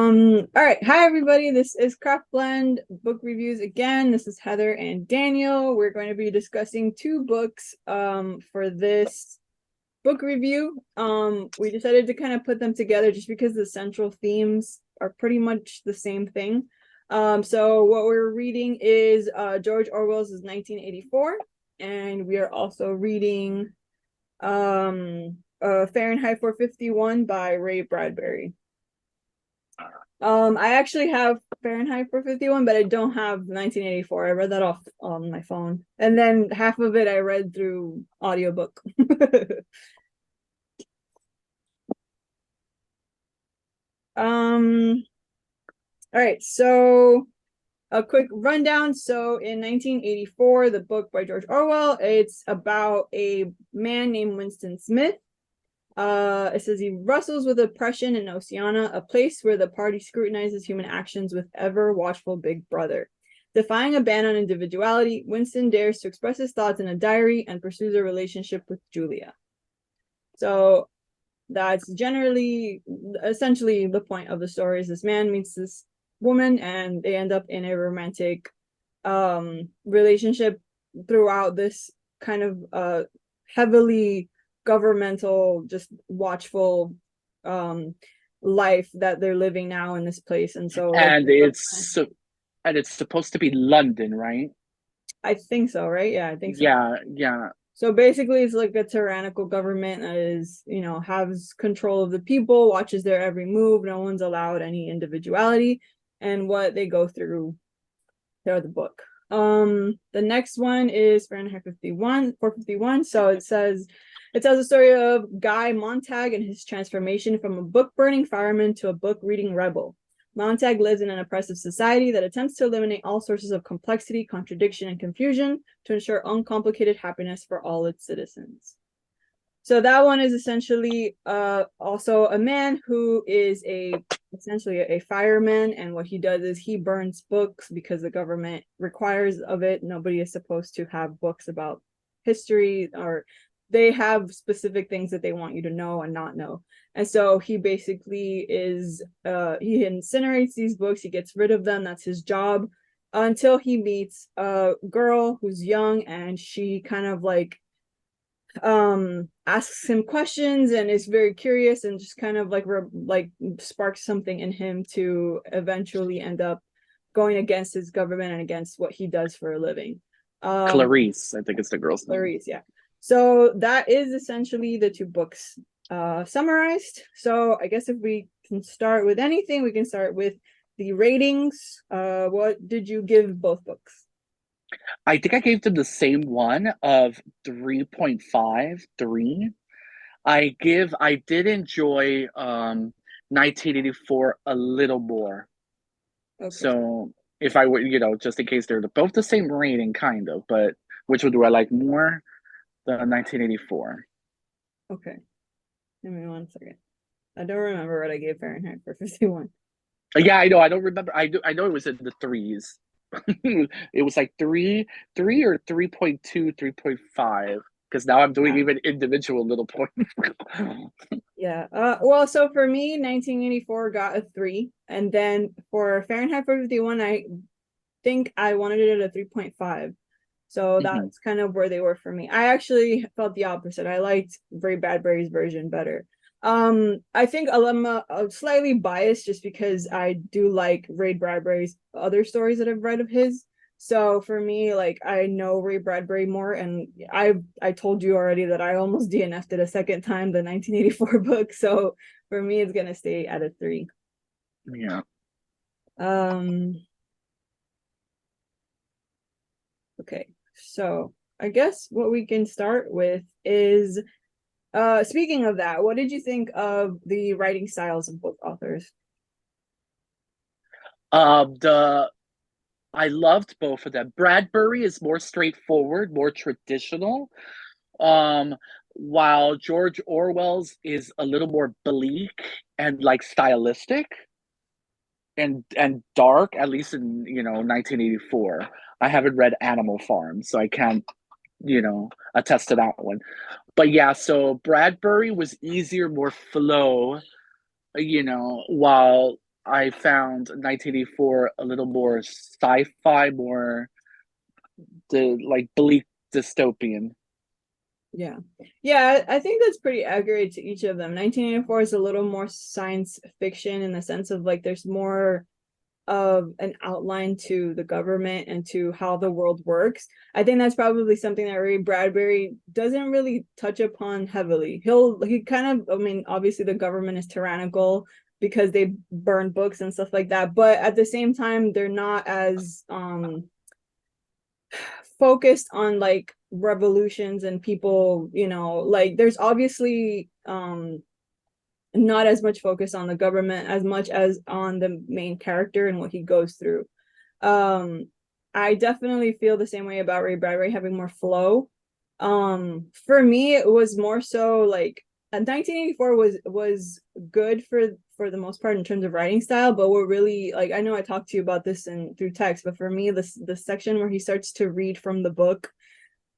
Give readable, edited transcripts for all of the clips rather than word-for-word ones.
All right. Hi, everybody. This is Craft Blend Book Reviews again. This is Heather and Daniel. We're going to be discussing two books for this book review. We decided to kind of put them together just because the central themes are pretty much the same thing. So what we're reading is George Orwell's 1984, and we are also reading Fahrenheit 451 by Ray Bradbury. I actually have Fahrenheit 451, but I don't have 1984. I read that off on my phone. And then half of it I read through audiobook. All right, so a quick rundown. So in 1984, the book by George Orwell, it's about a man named Winston Smith. It says he wrestles with oppression in Oceania, a place where the party scrutinizes human actions with ever watchful Big Brother. Defying a ban on individuality, Winston dares to express his thoughts in a diary and pursues a relationship with Julia. So that's essentially the point of the story is this man meets this woman and they end up in a romantic relationship throughout this kind of heavily governmental, just watchful life that they're living now in this place. And so And it's supposed to be London, right? I think so, right? Yeah, I think so. Yeah. So basically it's like a tyrannical government that is, has control of the people, watches their every move, no one's allowed any individuality, and what they go through throughout the book. The next one is Fahrenheit 451. So it tells the story of Guy Montag and his transformation from a book-burning fireman to a book-reading rebel. Montag lives in an oppressive society that attempts to eliminate all sources of complexity, contradiction, and confusion to ensure uncomplicated happiness for all its citizens. So that one is essentially also a man who is essentially a fireman, and what he does is he burns books because the government requires of it. Nobody is supposed to have books about history, or they have specific things that they want you to know and not know. And so he basically he incinerates these books, he gets rid of them, that's his job, until he meets a girl who's young, and she kind of like asks him questions and is very curious and just kind of like sparks something in him to eventually end up going against his government and against what he does for a living. Clarice, I think it's the girl's name. Clarice, yeah. So that is essentially the two books summarized. So I guess if we can start with anything, we can start with the ratings. What did you give both books? I think I gave them the same one of 3.53. I did enjoy 1984 a little more. Okay. So if I would, just in case they're both the same rating, kind of, but which one do I like more? The 1984. Okay. Give me 1 second. I don't remember what I gave Fahrenheit 451. Yeah, I know. I don't remember. I know it was in the threes. It was like three or 3.2, 3.5. Because now I'm doing even individual little points. Yeah. Well, so for me, 1984 got a 3. And then for Fahrenheit 451, I think I wanted it at a 3.5. So that's kind of where they were for me. I actually felt the opposite. I liked Ray Bradbury's version better. I think I'm slightly biased just because I do like Ray Bradbury's other stories that I've read of his. So for me, like, I know Ray Bradbury more, and I told you already that I almost DNF'd it a second time, the 1984 book. So for me, it's gonna stay at a 3. Yeah. Okay, so I guess what we can start with is speaking of that, what did you think of the writing styles of both authors? The I loved both of them. Bradbury is more straightforward, more traditional. Um, while George Orwell's is a little more bleak and like stylistic and dark, at least in 1984. I haven't read Animal Farm, so I can't attest to that one. But yeah, so Bradbury was easier, more flow, while I found 1984 a little more sci-fi, more the like bleak dystopian. Yeah. Yeah, I think that's pretty accurate to each of them. 1984 is a little more science fiction in the sense of like there's more of an outline to the government and to how the world works. I think that's probably something that Ray Bradbury doesn't really touch upon heavily. He kind of, I mean, obviously the government is tyrannical because they burn books and stuff like that, but at the same time they're not as focused on like revolutions and people, like there's obviously not as much focus on the government as much as on the main character and what he goes through. I definitely feel the same way about Ray Bradbury having more flow. For me, it was more so like 1984 was good for the most part in terms of writing style, but what really, like, I know I talked to you about this through text, but for me, the section where he starts to read from the book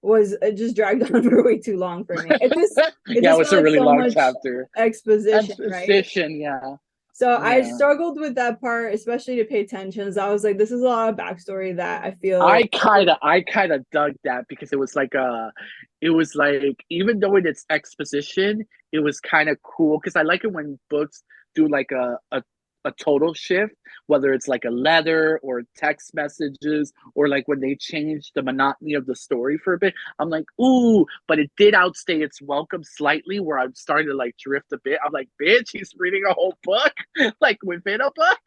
was, it just dragged on for way too long for me. It Yeah, it just was felt a like really so long much chapter. exposition, right? Exposition, yeah. So I Yeah. struggled with that part, especially to pay attention. So I was like, this is a lot of backstory that I feel. I kind of dug that because it was like even though in its exposition, it was kind of cool because I like it when books do like a total shift, whether it's like a letter or text messages or like when they change the monotony of the story for a bit. I'm like, ooh, but it did outstay its welcome slightly where I'm starting to like drift a bit. I'm like, bitch, he's reading a whole book like within a book.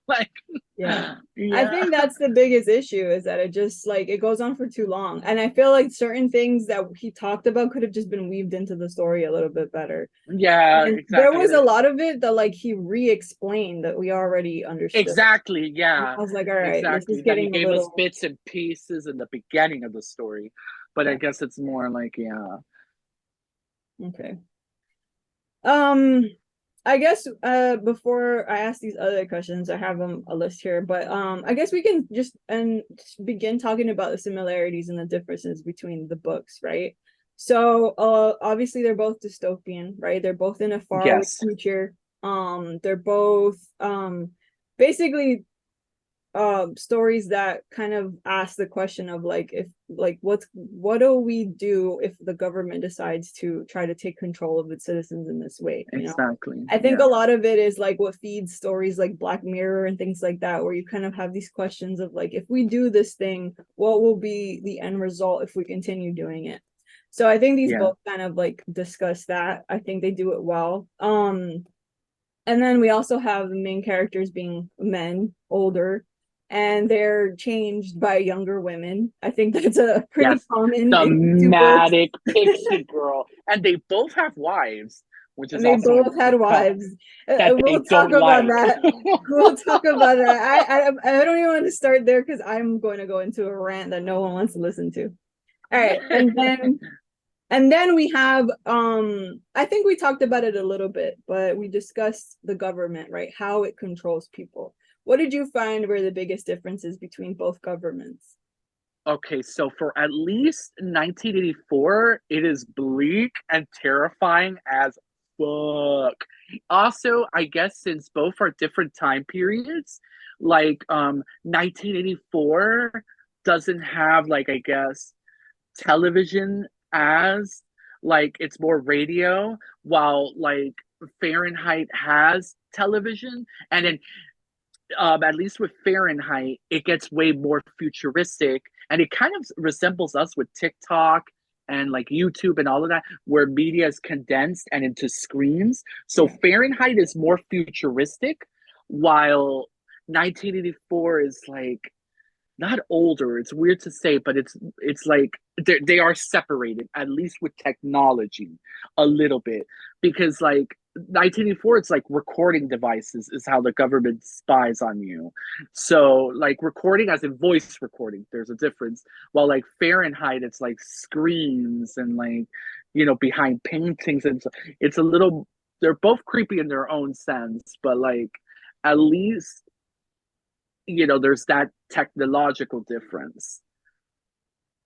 Like, Yeah. I yeah. think that's the biggest issue is that it just like it goes on for too long. And I feel like certain things that he talked about could have just been weaved into the story a little bit better. Yeah, And there exactly. was a lot of it that like he re-explained that we already understood. Exactly, And yeah. I was like, all right, this is Exactly. That he getting a gave us little bits and pieces in the beginning of the story. But I yeah, guess it's more like, yeah. okay. I guess before I ask these other questions, I have a list here, but I guess we can just begin talking about the similarities and the differences between the books, right? So obviously they're both dystopian, right? They're both in a faraway Yes. future. They're both basically stories that kind of ask the question of like if like what do we do if the government decides to try to take control of its citizens in this way. Exactly. I think a Yeah. lot of it is like what feeds stories like Black Mirror and things like that, where you kind of have these questions of like, if we do this thing, what will be the end result if we continue doing it? So I think these Yeah. both kind of like discuss that. I think they do it well. And then we also have the main characters being men, older, and they're changed by younger women. I think that's a pretty Yes. common The in two books. matic pixie girl. And they both have wives, which is And they also both had a wives. that they We'll talk don't about like. that. We'll talk about that. I don't even want to start there because I'm going to go into a rant that no one wants to listen to. All right, and then we have I think we talked about it a little bit, but we discussed the government, right? How it controls people. What did you find were the biggest differences between both governments? Okay, so for at least 1984, it is bleak and terrifying as fuck. Also, I guess since both are different time periods, like 1984 doesn't have like I guess television as like it's more radio, while like Fahrenheit has television, and then at least with Fahrenheit, it gets way more futuristic, and it kind of resembles us with TikTok and like YouTube and all of that, where media is condensed and into screens. So Yeah. Fahrenheit is more futuristic, while 1984 is like not older. It's weird to say, but it's like they are separated at least with technology a little bit because like 1984 it's like recording devices is how the government spies on you. So like recording as in voice recording, there's a difference. While like Fahrenheit it's like screens and like behind paintings and so it's a little they're both creepy in their own sense, but like at least there's that technological difference.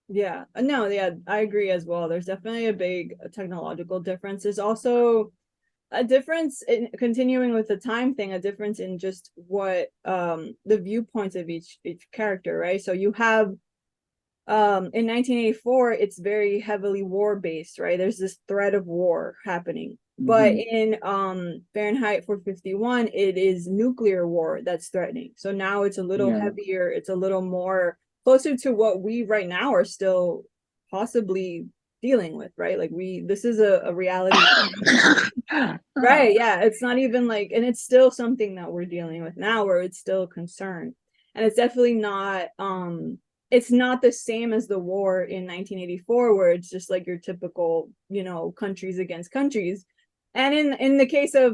Yeah. No, yeah, I agree as well. There's definitely a big technological difference. There's also a difference in continuing with the time thing, a difference in just what the viewpoints of each character, right? So you have in 1984 it's very heavily war based, right? There's this threat of war happening. But in Fahrenheit 451, it is nuclear war that's threatening. So now it's a little heavier, it's a little more closer to what we right now are still possibly dealing with, right? Like this is a reality. Right, yeah. It's not even like, and it's still something that we're dealing with now where it's still a concern. And it's definitely not it's not the same as the war in 1984 where it's just like your typical, countries against countries. And in the case of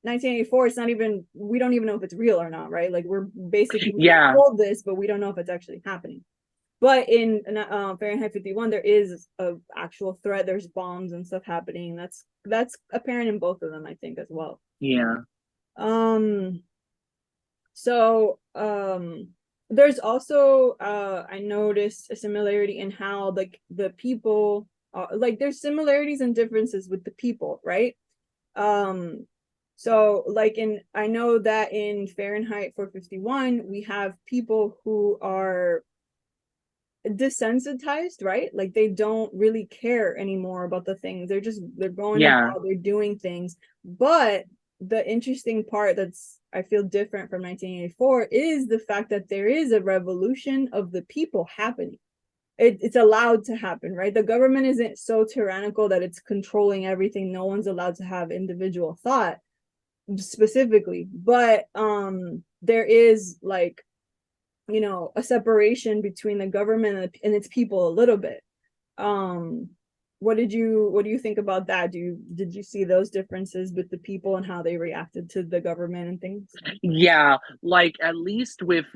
1984, it's not even, we don't even know if it's real or not, right? Like we're basically told this, but we don't know if it's actually happening. But in Fahrenheit 51, there is a actual threat. There's bombs and stuff happening. That's apparent in both of them, I think, as well. Yeah. So there's also I noticed a similarity in how like the people like there's similarities and differences with the people, right? So like I know that in Fahrenheit 451 we have people who are desensitized, right? Like they don't really care anymore about the things. They're going about, they're doing things. But the interesting part that's I feel different from 1984 is the fact that there is a revolution of the people happening. It's allowed to happen, right? The government isn't so tyrannical that it's controlling everything. No one's allowed to have individual thought specifically, but there is like a separation between the government and its people a little bit. What do you think about that? Did you see those differences with the people and how they reacted to the government and things? Yeah, like at least with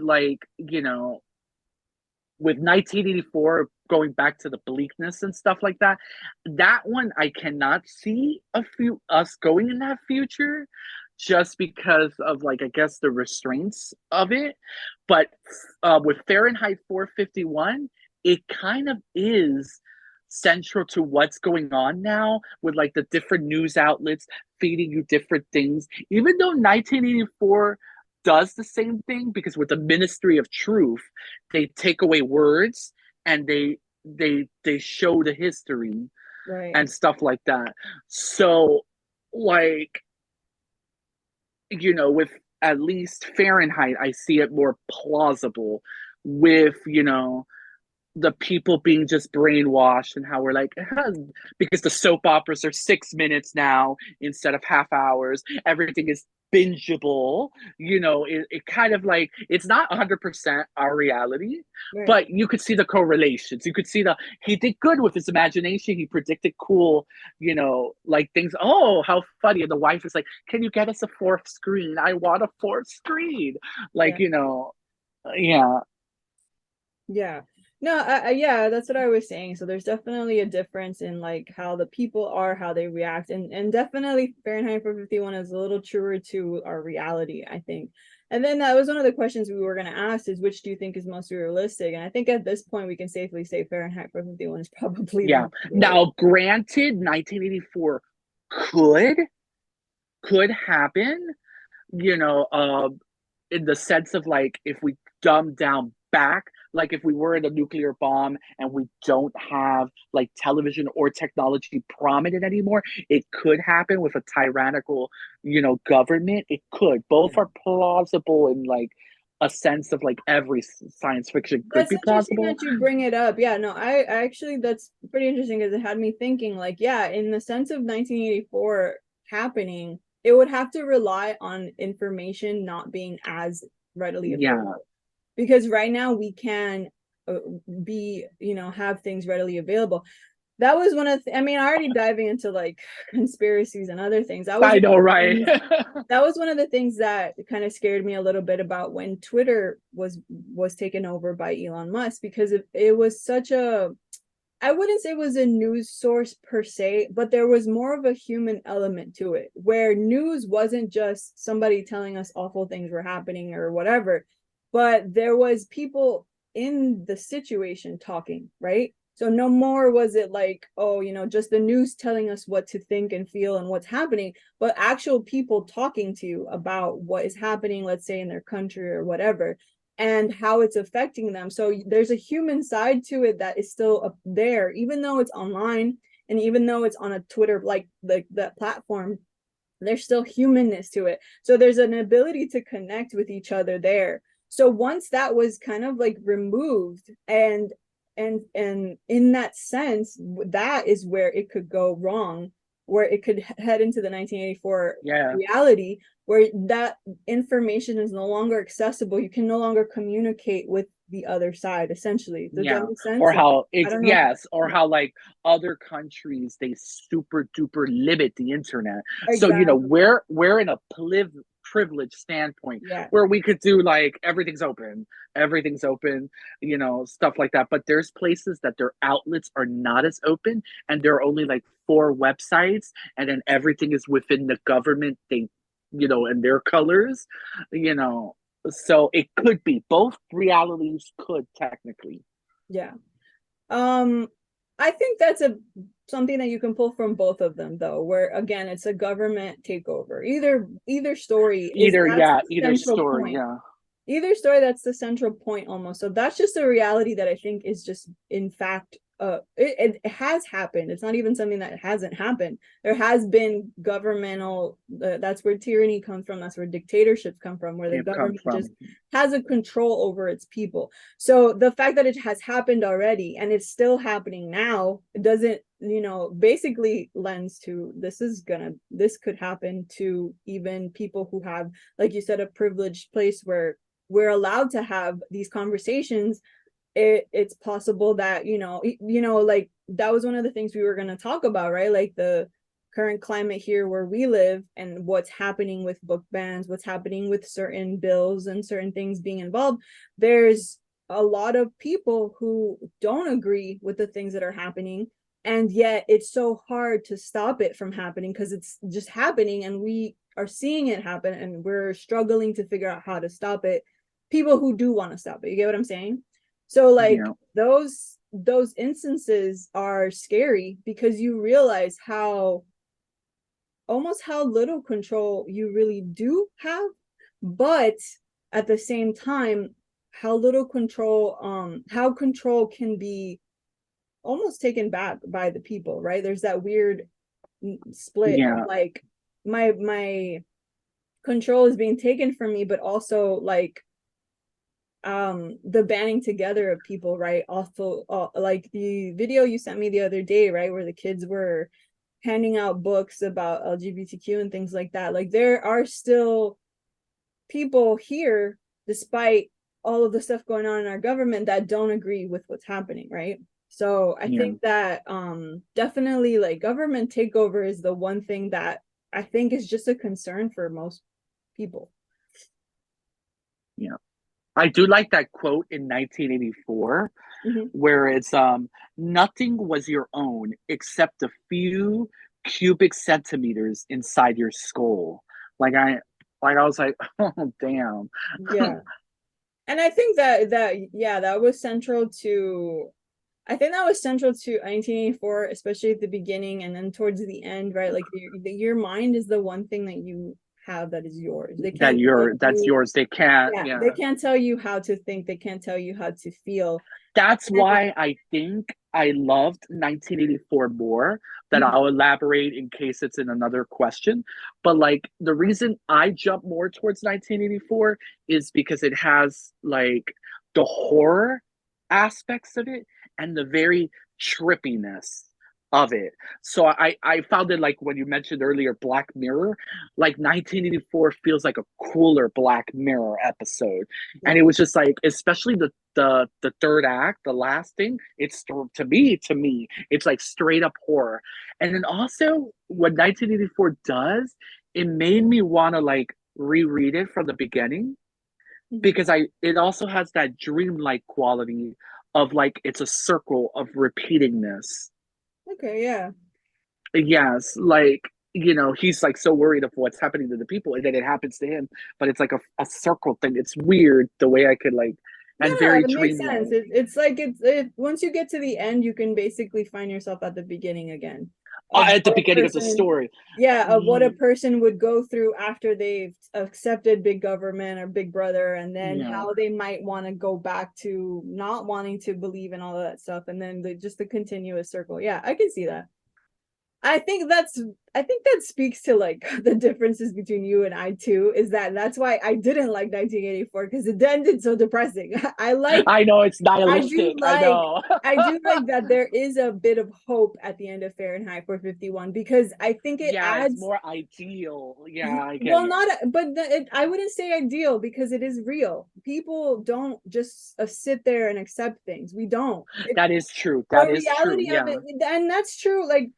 with 1984 going back to the bleakness and stuff like that, that one I cannot see us going in that future just because of like I guess the restraints of it. But with Fahrenheit 451, it kind of is central to what's going on now with like the different news outlets feeding you different things. Even though 1984 does the same thing, because with the Ministry of Truth, they take away words and they show the history, right, and stuff like that. So like with at least Fahrenheit, I see it more plausible with the people being just brainwashed and how we're like because the soap operas are 6 minutes now instead of half hours, everything is bingeable. It kind of like it's not 100% our reality, right. but you could see the correlations. You could see he did good with his imagination. He predicted cool like things. Oh, how funny. And the wife is like, can you get us a fourth screen? I want a fourth screen. Like yeah. Yeah. No, yeah, that's what I was saying. So there's definitely a difference in like how the people are, how they react, and definitely Fahrenheit 451 is a little truer to our reality, I think. And then that was one of the questions we were going to ask is which do you think is most realistic? And I think at this point we can safely say Fahrenheit 451 is probably Yeah. Now, granted, 1984 could happen, in the sense of like if we dumb down back, like if we were in a nuclear bomb and we don't have like television or technology prominent anymore, it could happen with a tyrannical, government. It could. Both are plausible in like a sense of like every science fiction could That's be interesting plausible. that you bring it up. Yeah, no, I actually that's pretty interesting because it had me thinking like, yeah, in the sense of 1984 happening, it would have to rely on information not being as readily available. Because right now we can have things readily available. That was one of I mean, already diving into like conspiracies and other things. I know, right? That was one of the things that kind of scared me a little bit about when Twitter was taken over by Elon Musk, because it was such a, I wouldn't say it was a news source per se, but there was more of a human element to it, where news wasn't just somebody telling us awful things were happening or whatever, but there was people in the situation talking, right? So no more was it like, oh, just the news telling us what to think and feel and what's happening, but actual people talking to you about what is happening, let's say in their country or whatever, and how it's affecting them. So there's a human side to it that is still up there, even though it's online and even though it's on a Twitter, like that platform, there's still humanness to it. So there's an ability to connect with each other there. So once that was kind of like removed, and in that sense, that is where it could go wrong, where it could head into the 1984 reality, where that information is no longer accessible. You can no longer communicate with the other side, essentially. Does that make sense? Or how I don't know. or how like other countries, they super duper limit the internet. So Exactly. we're in a privileged standpoint Yeah. where we could do like everything's open, stuff like that. But there's places that their outlets are not as open, and there are only like 4 websites, and then everything is within the government, they and their colors, you know so it could be both realities, could technically. Yeah. I think that's something that you can pull from both of them, though, where again it's a government takeover. Either story is that's the Either central story, point. Either story, that's the central point almost. So that's just a reality that I think is just in fact it has happened. It's not even something that hasn't happened. There has been governmental that's where tyranny comes from, that's where dictatorships come from, where the government just has a control over its people. So the fact that it has happened already and it's still happening now, it doesn't, basically lends to this could happen to even people who have, like you said, a privileged place where we're allowed to have these conversations. It's possible that like that was one of the things we were going to talk about, right? Like the current climate here where we live and what's happening with book bans, what's happening with certain bills and certain things being involved. There's a lot of people who don't agree with the things that are happening, and yet it's so hard to stop it from happening because it's just happening and we are seeing it happen and we're struggling to figure out how to stop it. People who do want to stop it, you get what I'm saying? So like those instances are scary because you realize how little control you really do have, but at the same time how little control how control can be almost taken back by the people, right? There's that weird split of like my control is being taken from me, but also like the banding together of people, right? Also like the video you sent me the other day, right, where the kids were handing out books about LGBTQ and things like that. Like there are still people here, despite all of the stuff going on in our government, that don't agree with what's happening, right? So I think that definitely like government takeover is the one thing that I think is just a concern for most people. I do like that quote in 1984, where it's nothing was your own except a few cubic centimeters inside your skull. I was like, oh damn. Yeah. And I think that was central to, I think that was central to 1984, especially at the beginning and then towards the end, right? Like your mind is the one thing that you have that is yours. They can't that's yours. They can't. They can't tell you how to think. They can't tell you how to feel. That's why I think I loved 1984 more. That I'll elaborate in case it's in another question. But like the reason I jump more towards 1984 is because it has like the horror aspects of it and the very trippiness of it. So I found it, like when you mentioned earlier Black Mirror, like 1984 feels like a cooler Black Mirror episode. And it was just like, especially the third act, the last thing, it's to me it's like straight up horror. And then also what 1984 does, it made me want to like reread it from the beginning, because it also has that dreamlike quality of like it's a circle of repeatingness. Okay, yeah. Yes, like he's like so worried of what's happening to the people, and then it happens to him, but it's like a circle thing. It's weird the way I could like No, and no, very it makes sense. dreamlike. It's like once you get to the end, you can basically find yourself at the beginning again of At the what a beginning of the person, story. yeah, of what a Mm, person would go through after they've accepted big government or big brother, and then yeah. how they might want to go back to not wanting to believe in all of that stuff, and then just the continuous circle. Yeah, I can see that. I think that speaks to like the differences between you and I too, is that that's why I didn't like 1984 because it ended so depressing. I know it's I do nihilistic. I like know. I do like that there is a bit of hope at the end of Fahrenheit 451 because I think it Yeah, it's adds, more ideal. Yeah, I get well, you. not, but I wouldn't say ideal because it is real. People don't just sit there and accept things. We don't. That is true. The That is true. reality of Yeah. it, and that's true. Like,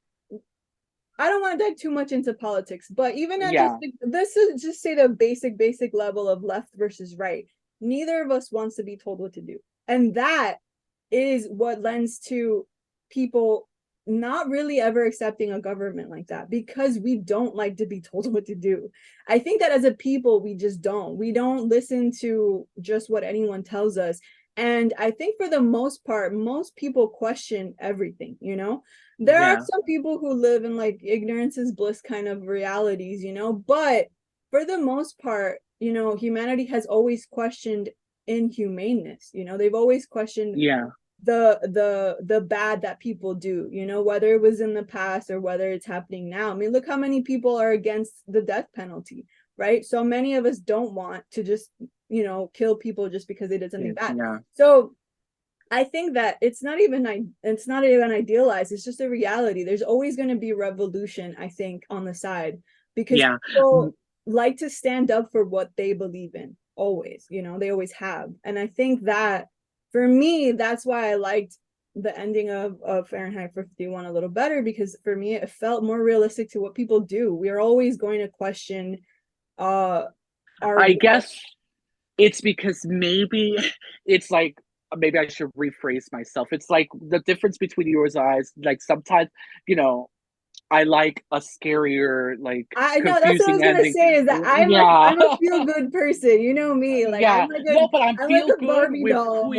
I don't want to dive too much into politics, but even at just Yeah. this is just say the basic level of left versus right. Neither of us wants to be told what to do, and that is what lends to people not really ever accepting a government like that because we don't like to be told what to do. I think that as a people, we just don't. We don't listen to just what anyone tells us. And I think for the most part, most people question everything, you know? There are Yeah. some people who live in like ignorance is bliss kind of realities, you know? But for the most part, you know, humanity has always questioned inhumaneness, you know? They've always questioned Yeah. the bad that people do, you know, whether it was in the past or whether it's happening now. I mean, look how many people are against the death penalty, right? So many of us don't want to just, you know, kill people just because they did something bad. Yeah. So I think that it's not even idealized, it's just a reality. There's always going to be revolution, I think, on the side because Yeah. people like to stand up for what they believe in, always, you know, they always have. And I think that for me, that's why I liked the ending of Fahrenheit 451 a little better, because for me it felt more realistic to what people do. We are always going to question uh our I guess it's because maybe it's like maybe I should rephrase myself. It's like the difference between yours and eyes. Like sometimes, you know, I like a scarier, like I know that's what I was confusing gonna ending. say is that Yeah. I'm a feel good person, you know me. Like Yeah. No, but I'm I'm like feel a good Barbie with doll almost.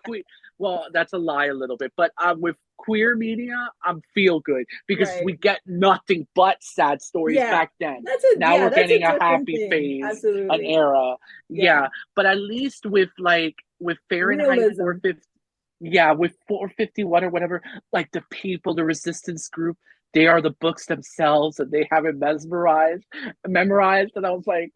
queer well, that's a lie a little bit, but with queer media, I'm feel good because Right. we get nothing but sad stories Yeah. back then. Now we're That's a getting a different happy thing. phase, an Absolutely. era. Yeah. Yeah, but at least with like with Fahrenheit Realism. 450, yeah, with 451 or whatever, like the people, the resistance group, they are the books themselves and they have it memorized, and I was like,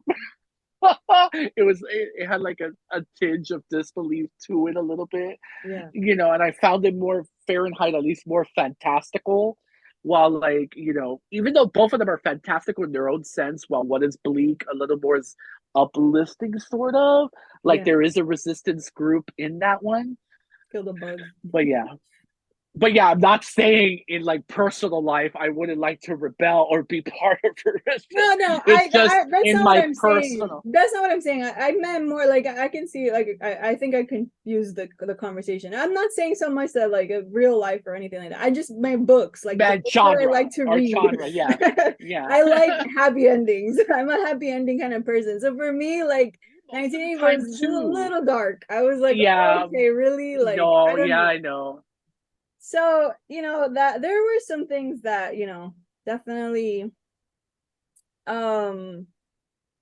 it had like a tinge of disbelief to it a little bit, Yeah. you know, and I found it more Fahrenheit at least more fantastical, while like, you know, even though both of them are fantastical in their own sense, while one is bleak a little more is uplifting sort of, like Yeah. there is a resistance group in that one. Kill the bug. But yeah, I'm not saying in like personal life I wouldn't like to rebel or be part of resistance. No, no, It's just that's in not what my I'm saying. personal. That's not what I'm saying. I meant more like I can see like I think I confused the conversation. I'm not saying so much that like a real life or anything like that. I just meant books, like the Man, books that I genre like to or read. genre, yeah, yeah. I like happy endings. I'm a happy ending kind of person. So for me, like Most of the 1980 time was just a too. little dark. I was like, oh, Yeah, okay, really? Like, I no, don't yeah, know. I know. So, you know, that there were some things that, you know, definitely um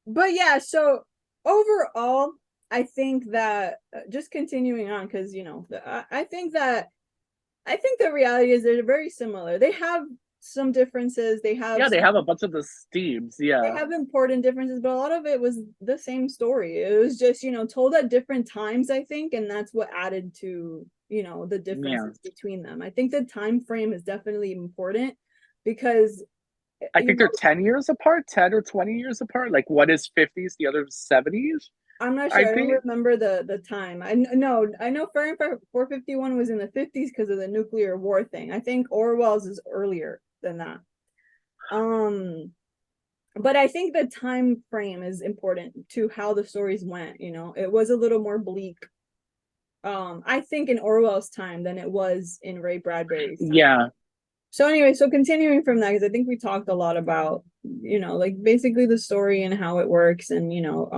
but yeah, so overall, I think that just continuing on, because you know, I think the reality is they're very similar. They have some differences. Yeah, they have a bunch of the steams. They Yeah, have important differences, but a lot of it was the same story. It was just, you know, told at different times, I think, and that's what added to, you know, the yeah. differences between them. I think the time frame is definitely important because, I you think they're know, 10 years apart, 10 or 20 years apart. Like one is 50s, the other is 70s. I'm not I sure. I don't think. remember the time. I know Fahrenheit 451 was in the 50s because of the nuclear war thing. I think Orwell's is earlier than that. Um, but I think the time frame is important to how the stories went, you know. It was a little more bleak. I think in Orwell's time than it was in Ray Bradbury's time. Yeah, So anyway, so continuing from that, because I think we talked a lot about, you know, like basically the story and how it works and, you know,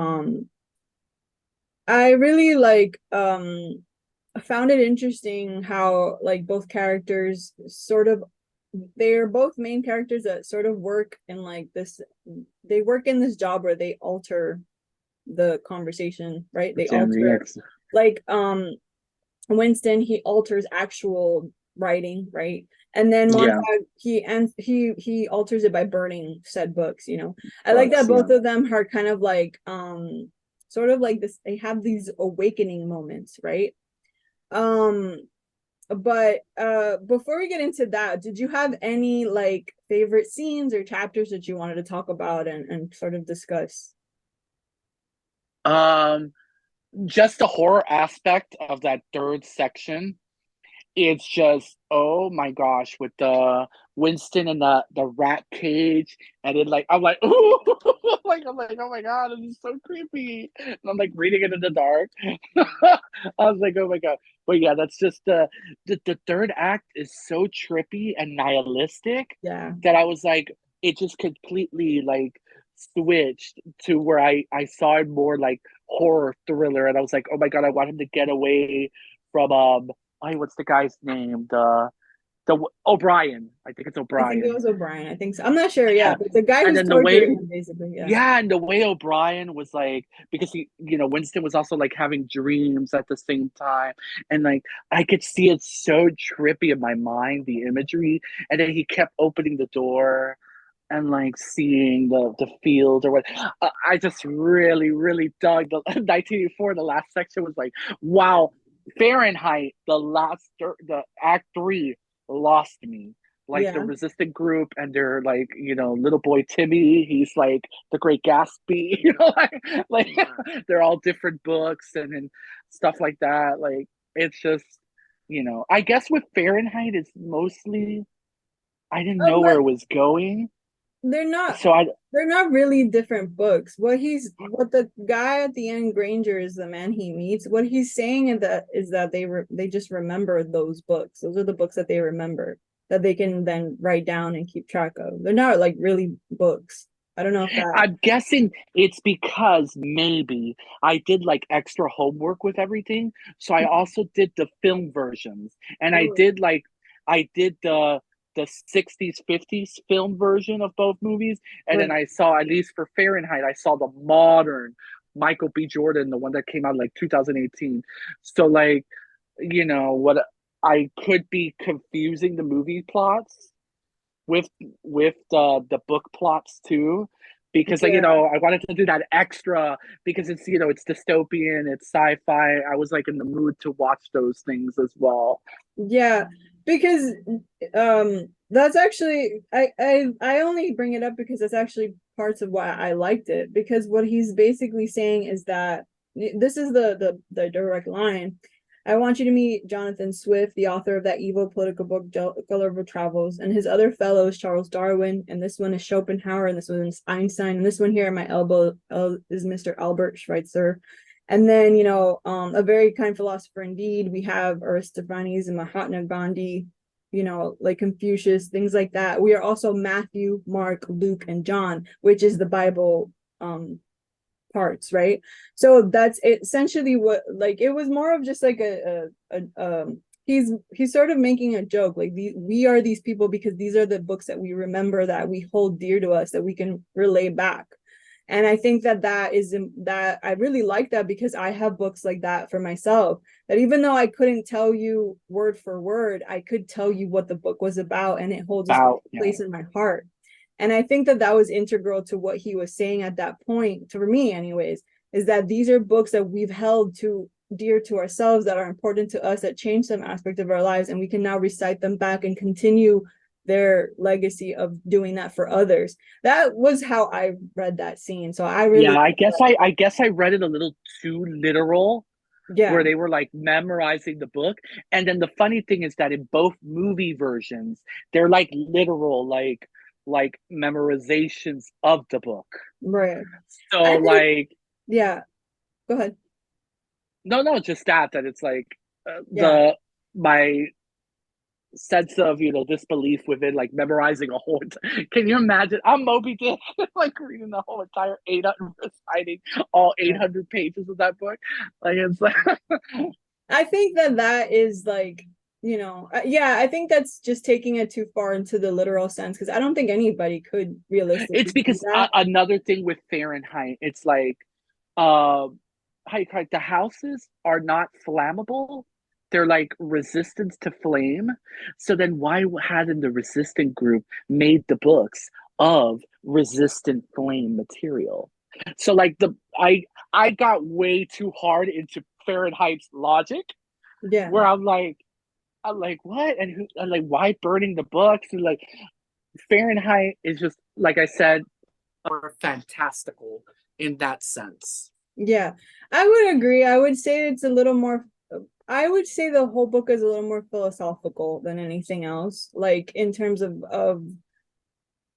I really like found it interesting how like both characters sort of they're both main characters that sort of work in like this they work in this job where they alter the conversation, right? They alter like Winston, he alters actual writing, right? And then Yeah, Montag, he alters it by burning said books, you know. I like that books. Yeah. both of them are kind of like sort of like this, they have these awakening moments, right? Um but before we get into that, did you have any like favorite scenes or chapters that you wanted to talk about and sort of discuss? Um, just the horror aspect of that third section. It's just, oh my gosh, with the Winston and the rat cage, and then like I'm like, ooh, like, oh my god, this is so creepy. And I'm like reading it in the dark. I was like, oh my god. But yeah, that's just the third act is so trippy and nihilistic Yeah. that I was like, it just completely like switched to where I saw it more like horror thriller, and I was like, oh my god, I want him to get away from oh, what's the guy's name? The O'Brien. I think it's I think it O'Brien. was O'Brien. I think so. I'm not sure. Yeah, Yeah. but the guy And who's then the way, torturing him, basically. Yeah. yeah, and the way O'Brien was like, because he, Winston was also like having dreams at the same time, and like I could see it so trippy in my mind, the imagery, and then he kept opening the door and like seeing the field or what. I just really really dug the 1984. The last section was like, wow, Fahrenheit. The act three lost me. Like the Yeah. resistant group and their like little boy Timmy. He's like the Great Gatsby. Like they're all different books and stuff like that. Like it's just I guess with Fahrenheit it's mostly I didn't know where But it was going. they're not So I they're not really different books. What the guy at the end, Granger, is the man he meets. What he's saying is that they just remember those books. Those are the books that they remember that they can then write down and keep track of. They're not like really books. I don't know if that. I'm guessing it's because maybe I did like extra homework with everything. So I also did the film versions, and Oh, I did the 60s 50s film version of both movies, and then right. I saw, at least for Fahrenheit, I saw the modern Michael B. Jordan, the one that came out like 2018. So like, what I could be confusing the movie plots with the book plots too, because like Yeah. I wanted to do that extra because it's it's dystopian, it's sci-fi. I was like in the mood to watch those things as well. Yeah, because that's actually I only bring it up because that's actually parts of why I liked it, because what he's basically saying is that this is the direct line. I want you to meet Jonathan Swift, the author of that evil political book Gulliver Travels, and his other fellows, Charles Darwin, and this one is Schopenhauer, and this one is Einstein, and this one here at my elbow is Mr. Albert Schweitzer. And then, a very kind philosopher indeed. We have Aristophanes and Mahatma Gandhi, like Confucius, things like that. We are also Matthew, Mark, Luke, and John, which is the Bible parts, right? So that's essentially what, like, it was more of just like he's sort of making a joke, like we are these people because these are the books that we remember, that we hold dear to us, that we can relay back. And I think that I really like that, because I have books like that for myself, that even though I couldn't tell you word for word, I could tell you what the book was about, and it holds a About place in my heart. And I think that was integral to what he was saying at that point, for me anyways, is that these are books that we've held to dear to ourselves, that are important to us, that change some aspect of our lives, and we can now recite them back and continue their legacy of doing that for others. That was how I read that scene. So I really, yeah, I guess I read it a little too literal, yeah, where they were like memorizing the book. And then the funny thing is that in both movie versions they're like literal, like memorizations of the book. right. So I think, like, yeah, go ahead. no, just that it's like Yeah, the my sense of, you know, disbelief within like memorizing a whole can you imagine? I'm Moby Dick like reading the whole entire 800, reciting all 800 pages of that book. Like it's like I think that is like, yeah, I think that's just taking it too far into the literal sense, because I don't think anybody could it's realistically do because that. another thing with Fahrenheit, it's like um how you call it, the houses are not flammable. They're like resistance to flame. So then why hadn't the resistant group made the books of resistant flame material? So like I got way too hard into Fahrenheit's logic, Yeah. where I'm like what, and who, I'm like, why burning the books? And like Fahrenheit is just, like I said, are fantastical in that sense. Yeah, I would agree. I would say it's a little more, I would say the whole book is a little more philosophical than anything else, like in terms of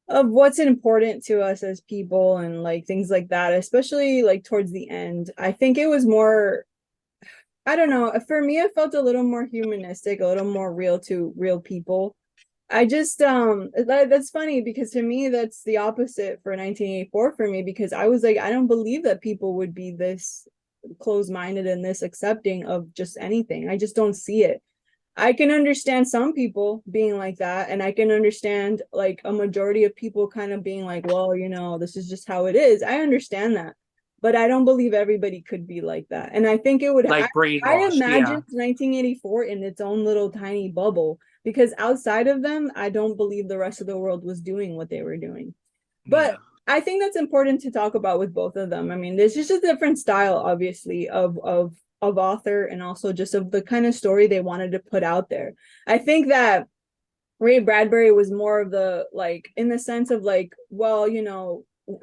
what's important to us as people and like things like that, especially like towards the end. I think it was more, I don't know, for me it felt a little more humanistic, a little more real to real people. I just that's funny because to me that's the opposite for 1984 for me, because I was like, I don't believe that people would be this closed-minded and this accepting of just anything. I just don't see it. I can understand some people being like that, and I can understand like a majority of people kind of being like, well, this is just how it is. I understand that. But I don't believe everybody could be like that. And I think it would Like I brainwashed, yeah. imagined 1984 in its own little tiny bubble, because outside of them, I don't believe the rest of the world was doing what they were doing. But Yeah. I think that's important to talk about with both of them. I mean, there's just a different style, obviously, of author, and also just of the kind of story they wanted to put out there. I think that Ray Bradbury was more of the, like, in the sense of like, well,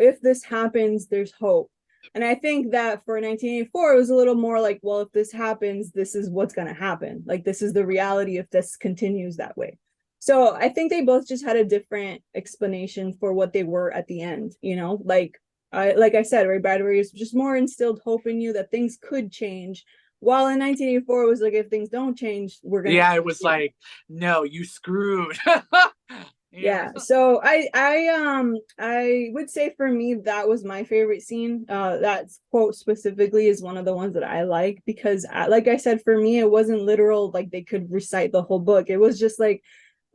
if this happens, there's hope. And I think that for 1984, it was a little more like, well, if this happens, this is what's going to happen. Like, this is the reality if this continues that way. So I think they both just had a different explanation for what they were at the end, like I said, Ray Bradbury is just more instilled hope in you that things could change. While in 1984, it was like, if things don't change, we're gonna. Yeah, it was like, no, you screwed. Yeah. Yeah, so I would say for me that was my favorite scene. That quote specifically is one of the ones that I like, because like I said, for me it wasn't literal, like they could recite the whole book. It was just like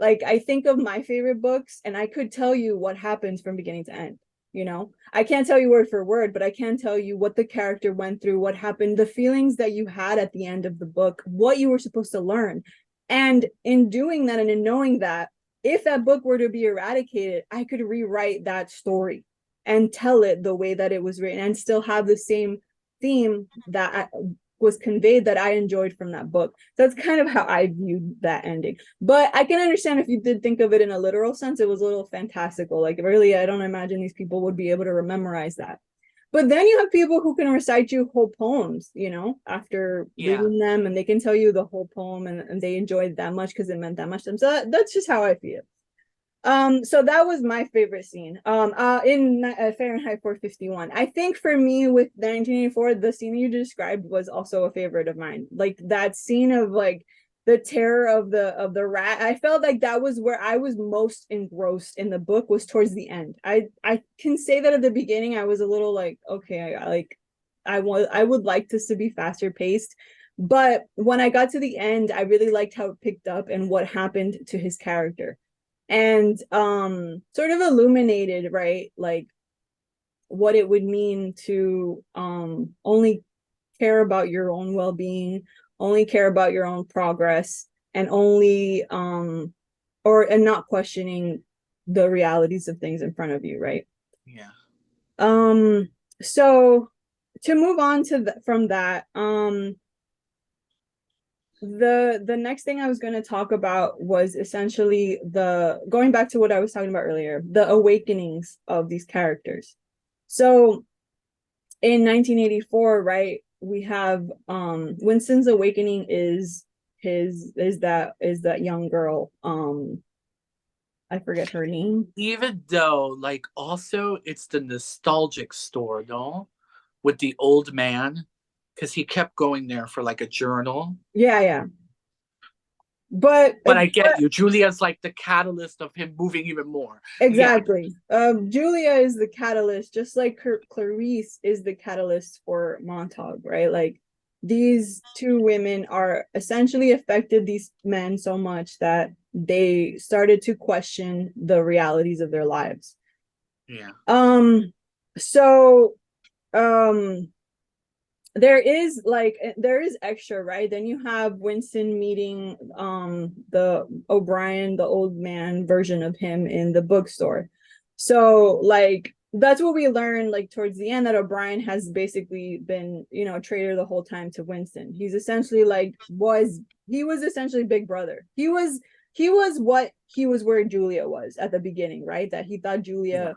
I think of my favorite books and I could tell you what happens from beginning to end. I can't tell you word for word, but I can tell you what the character went through, what happened, the feelings that you had at the end of the book, what you were supposed to learn. And in doing that and in knowing that, if that book were to be eradicated, I could rewrite that story and tell it the way that it was written and still have the same theme that was conveyed that I enjoyed from that book. So that's kind of how I viewed that ending. But I can understand if you did think of it in a literal sense, it was a little fantastical. Like, really, I don't imagine these people would be able to memorize that. But then you have people who can recite you whole poems, after reading them, and they can tell you the whole poem, and they enjoyed it that much because it meant that much to them. So that's just how I feel. So that was my favorite scene. In Fahrenheit 451. I think for me with 1984, the scene you described was also a favorite of mine. Like that scene of like the terror of the rat. I felt like that was where I was most engrossed in the book, was towards the end. I can say that at the beginning I was a little like, okay, I would like this to be faster paced. But when I got to the end, I really liked how it picked up and what happened to his character, and sort of illuminated, right, like what it would mean to only care about your own well-being, only care about your own progress, and only and not questioning the realities of things in front of you, right? Yeah. So to move on from that, the next thing I was going to talk about was essentially the going back to what I was talking about earlier, the awakenings of these characters. So in 1984, right, we have Winston's awakening is that young girl, I forget her name. Even though, like, also it's the nostalgic store, no? With the old man, because he kept going there for like a journal. Yeah. But But I get you. Julia's like the catalyst of him moving even more. exactly. Julia is the catalyst, just like Clarice is the catalyst for Montauk, right? Like these two women are essentially affected these men so much that they started to question the realities of their lives. Yeah. So there is extra, right? Then you have Winston meeting the O'Brien, the old man version of him in the bookstore. So like that's what we learn like towards the end, that O'Brien has basically been, you know, a traitor the whole time to Winston. He's essentially like he was essentially Big Brother. He was what he was where Julia was at the beginning, right? That he thought Julia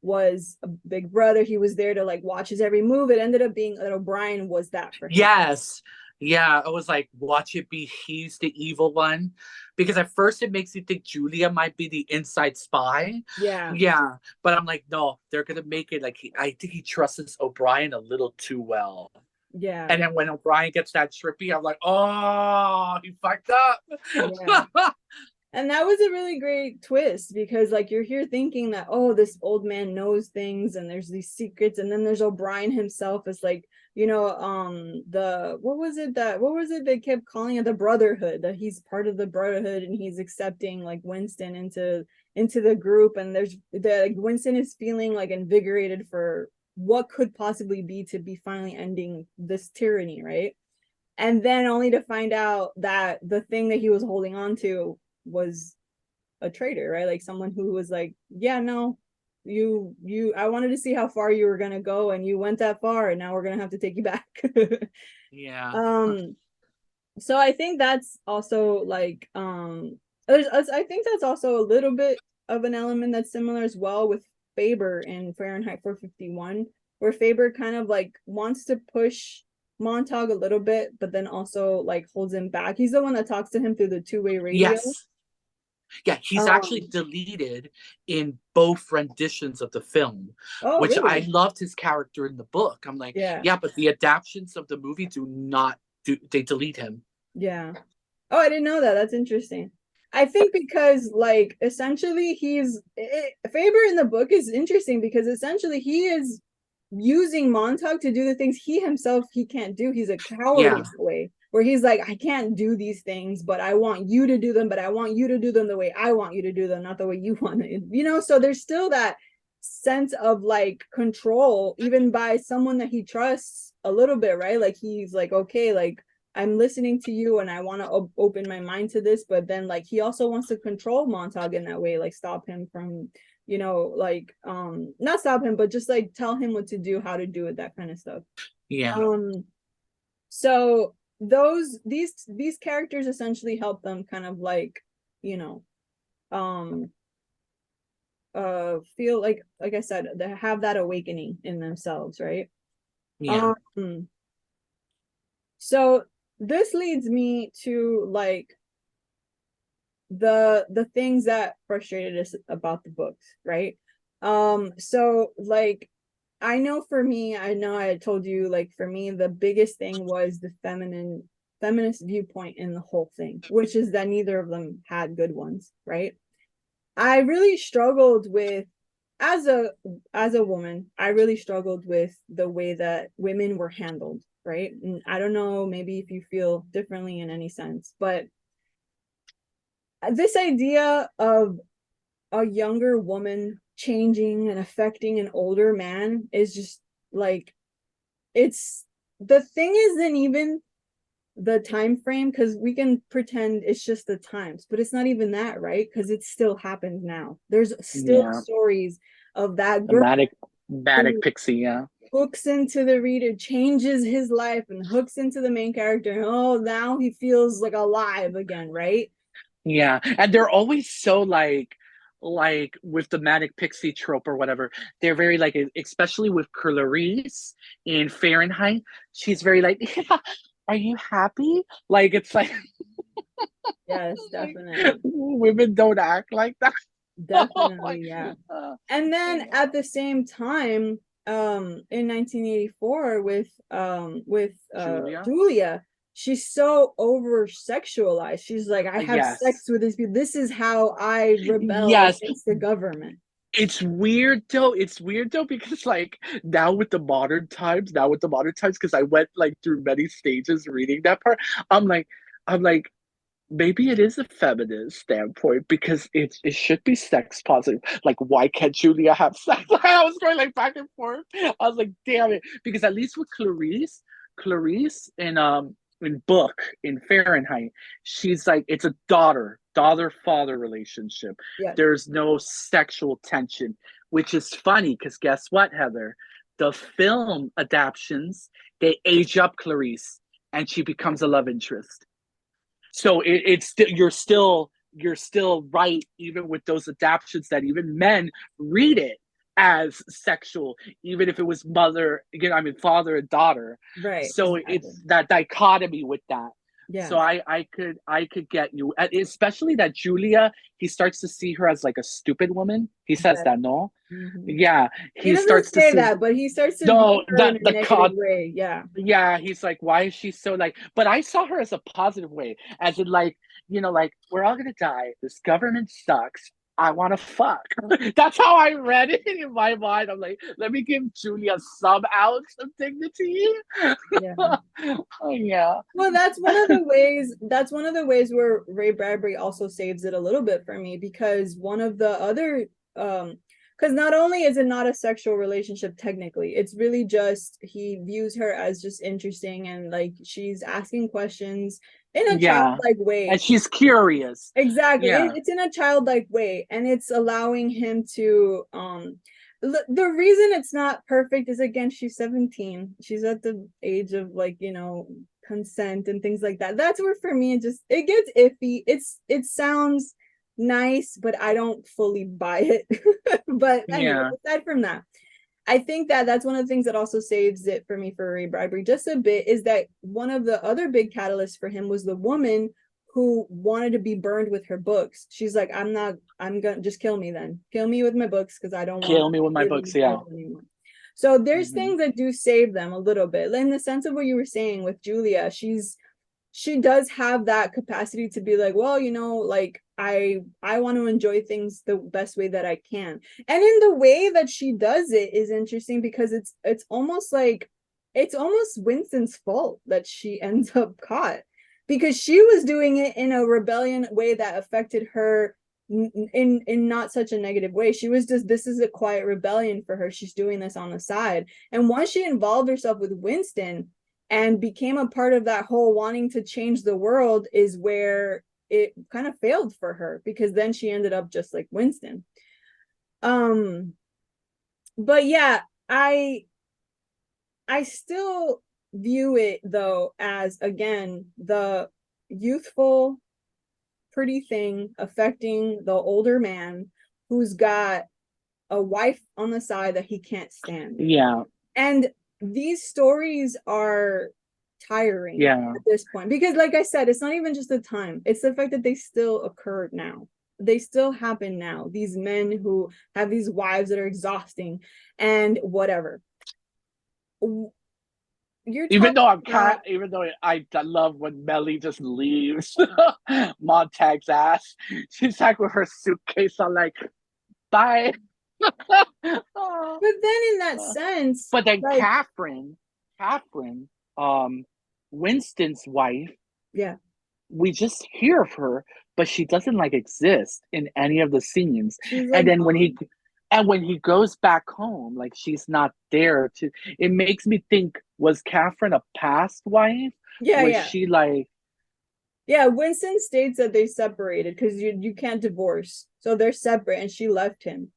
was a big brother. He was there to like watch his every move. It ended up being that O'Brien was that for him. Yes. Yeah, I was like, watch it be he's the evil one. Because at first it makes you think Julia might be the inside spy. Yeah. Yeah. But I'm like, no, they're gonna make it like I think he trusts O'Brien a little too well. Yeah. And then when O'Brien gets that trippy, I'm like, oh, he fucked up. Yeah. And that was a really great twist, because like you're here thinking that, oh, this old man knows things and there's these secrets, and then there's O'Brien himself as like, you know, what was it they kept calling it, the Brotherhood, that he's part of the Brotherhood and he's accepting like Winston into the group, and there's like Winston is feeling like invigorated for what could possibly be to be finally ending this tyranny, right? And then only to find out that the thing that he was holding on to was a traitor, right? Like someone who was like, yeah, no, I wanted to see how far you were gonna go, and you went that far, and now we're gonna have to take you back. Yeah. So I think that's also like I think that's also a little bit of an element that's similar as well with Faber in Fahrenheit 451, where Faber kind of like wants to push Montauk a little bit, but then also like holds him back. He's the one that talks to him through the two-way radio. Yes. Yeah, he's actually deleted in both renditions of the film, which really? I loved his character in the book. I'm like, yeah, but the adaptations of the movie they delete him. Yeah. Oh, I didn't know that. That's interesting. I think because like essentially Faber in the book is interesting because essentially he is using Montauk to do the things he can't do. He's a coward in that way, where he's like, I can't do these things, but I want you to do them, but I want you to do them the way I want you to do them, not the way you want to, you know? So there's still that sense of like control, even by someone that he trusts a little bit, right? Like he's like, okay, like I'm listening to you and I want to open my mind to this, but then like he also wants to control Montauk in that way, like stop him from, you know, like not stop him, but just like tell him what to do, how to do it, that kind of stuff. Yeah. So these characters essentially help them kind of like, you know, feel like I said, they have that awakening in themselves, right? Yeah. So this leads me to like the things that frustrated us about the books, right? So like I know I told you, like for me the biggest thing was the feminist viewpoint in the whole thing, which is that neither of them had good ones, right? I really struggled with, as a woman, I really struggled with the way that women were handled, right? And I don't know, maybe if you feel differently in any sense, but this idea of a younger woman changing and affecting an older man is just like, it's, the thing isn't even the time frame, because we can pretend it's just the times, but it's not even that, right? Because it still happens now. There's still stories of that girl, Manic pixie, yeah, hooks into the reader, changes his life and hooks into the main character, and oh, now he feels like alive again, right? Yeah, and they're always so like with the manic pixie trope or whatever, they're very like, especially with Clarice in Fahrenheit, she's very like, yeah, are you happy? Like it's like yes, definitely. Women don't act like that. Definitely, yeah. And then at the same time, in 1984 with Julia, she's so over sexualized. She's like, I have sex Yes. with these people. This is how I rebel Yes. against the government. It's weird though. It's weird though because like now with the modern times, because I went like through many stages reading that part. I'm like, I'm like, maybe it is a feminist standpoint because it should be sex positive. Like, why can't Julia have sex? I was going like back and forth. I was like, damn it. Because at least with Clarice in book in Fahrenheit, she's like it's a daughter father relationship. Yes. There's no sexual tension, which is funny because guess what, Heather? The film adaptations, they age up Clarice and she becomes a love interest. So it's still you're still right even with those adaptations that even men read it as sexual, even if it was mother again, I mean father and daughter. Right. So Exactly. it's that dichotomy with that. So Yeah. I could get you, especially that Julia, he starts to see her as like a stupid woman. He says Yes. that, no? Mhm. Yeah, He he doesn't starts to say see, that, but he starts to view no, her in that a the negative con way. Yeah. yeah, he's like, why is she so like? But I saw her as a positive way, as in like, like we're all gonna die. This government sucks. I want to fuck. That's how I read it in my mind. I'm like, let me give Julia some ounce of dignity. Yeah. Oh yeah, Well, that's one of the ways where Ray Bradbury also saves it a little bit for me, because one of the other because not only is it not a sexual relationship technically, it's really just he views her as just interesting, and like she's asking questions in a yeah, childlike and way. she's curious. Exactly. Yeah, It's in a childlike way, and it's allowing him to the reason it's not perfect is, again, she's 17. She's at the age of, like, consent and things like that. That's where for me it gets iffy. It sounds nice, but I don't fully buy it. But anyway, yeah, aside from that, I think that that's one of the things that also saves it for me for Ray Bradbury just a bit, is that one of the other big catalysts for him was the woman who wanted to be burned with her books. She's like, I'm gonna just kill me then. Kill me with my books because I don't want kill me with to my live in books. this Yeah. world anymore. So there's Hmm. things that do save them a little bit. In the sense of what you were saying with Julia, she does have that capacity to be like, well, like I want to enjoy things the best way that I can. And in the way that she does it is interesting, because it's almost like it's almost Winston's fault that she ends up caught, because she was doing it in a rebellion way that affected her in not such a negative way. She was just, this is a quiet rebellion for her. She's doing this on the side. And once she involved herself with Winston and became a part of that whole wanting to change the world, is where it kind of failed for her, because then she ended up just like Winston. um but yeah, I still view it though as, again, the youthful pretty thing affecting the older man who's got a wife on the side that he can't stand. Yeah. And these stories are tiring Yeah. at this point, because like I said, it's not even just the time, it's the fact that they still occur now. They still happen now, these men who have these wives that are exhausting and whatever. You're Even talking though I'm kind, about, even though I love when Melly just leaves Montag's ass. She's like with her suitcase. I'm like, bye. but then in that sense, But then like, Catherine, um, Winston's wife, yeah, we just hear of her, but she doesn't like exist in any of the scenes. she's And like then gone. when he goes back home, like she's not there to. It makes me think: was Catherine a past wife? Yeah, Was yeah. she like? Yeah, Winston states that they separated because you can't divorce. So they're separate, and she left him.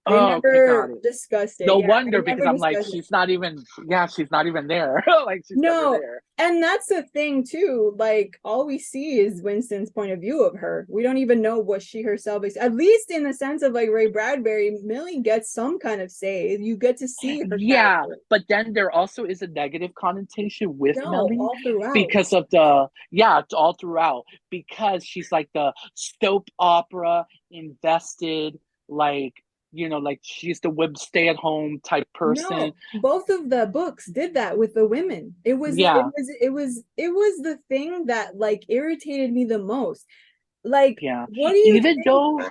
They Oh, okay, got never it. discussed it. No Yeah, they wonder because never I'm like, discussed it. she's not even. Yeah, she's not even there. Like she's never No, there. and that's the thing too. Like, all we see is Winston's point of view of her. We don't even know what she herself is. At least in the sense of like Ray Bradbury, Millie gets some kind of say. You get to see her Yeah, character. but then there also is a negative connotation with No, Melly all throughout. because of the yeah, it's all throughout because she's like the soap opera invested, like like she's the stay-at-home type person. No, both of the books did that with the women. Yeah, It was the thing that like irritated me the most. Like, yeah. what do you Even think? though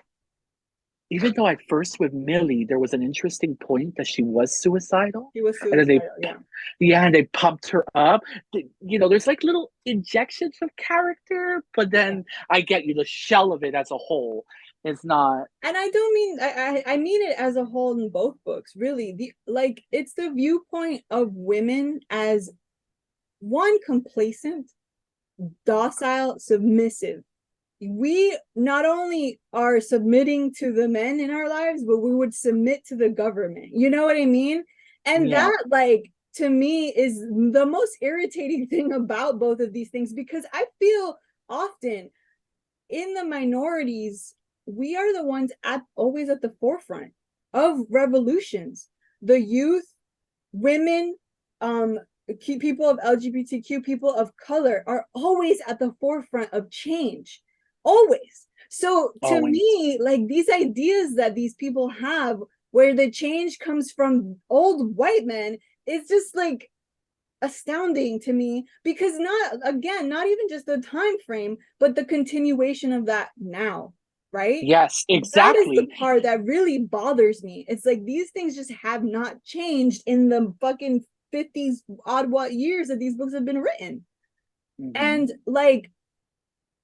even though at first with Millie, there was an interesting point that she was suicidal, She was and then suicidal, yeah. yeah, and they pumped her up. There's like little injections of character, but Yeah. then I get you, the shell of it as a whole is not. And I don't mean I mean it as a whole in both books, really. It's the viewpoint of women as one, complacent, docile, submissive. We not only are submitting to the men in our lives, but we would submit to the government. You know what I mean? And Yeah, that, like, to me is the most irritating thing about both of these things, because I feel often in the minorities, we are the ones always at the forefront of revolutions. The youth, women, people of LGBTQ, people of color are always at the forefront of change, always. So to always. me, like, these ideas that these people have where the change comes from old white men, it's just like astounding to me, because not even just the time frame, but the continuation of that now, right? Yes, That is the exactly. part that really bothers me. It's like these things just have not changed in the fucking 50s odd what years that these books have been written. Hmm. And like,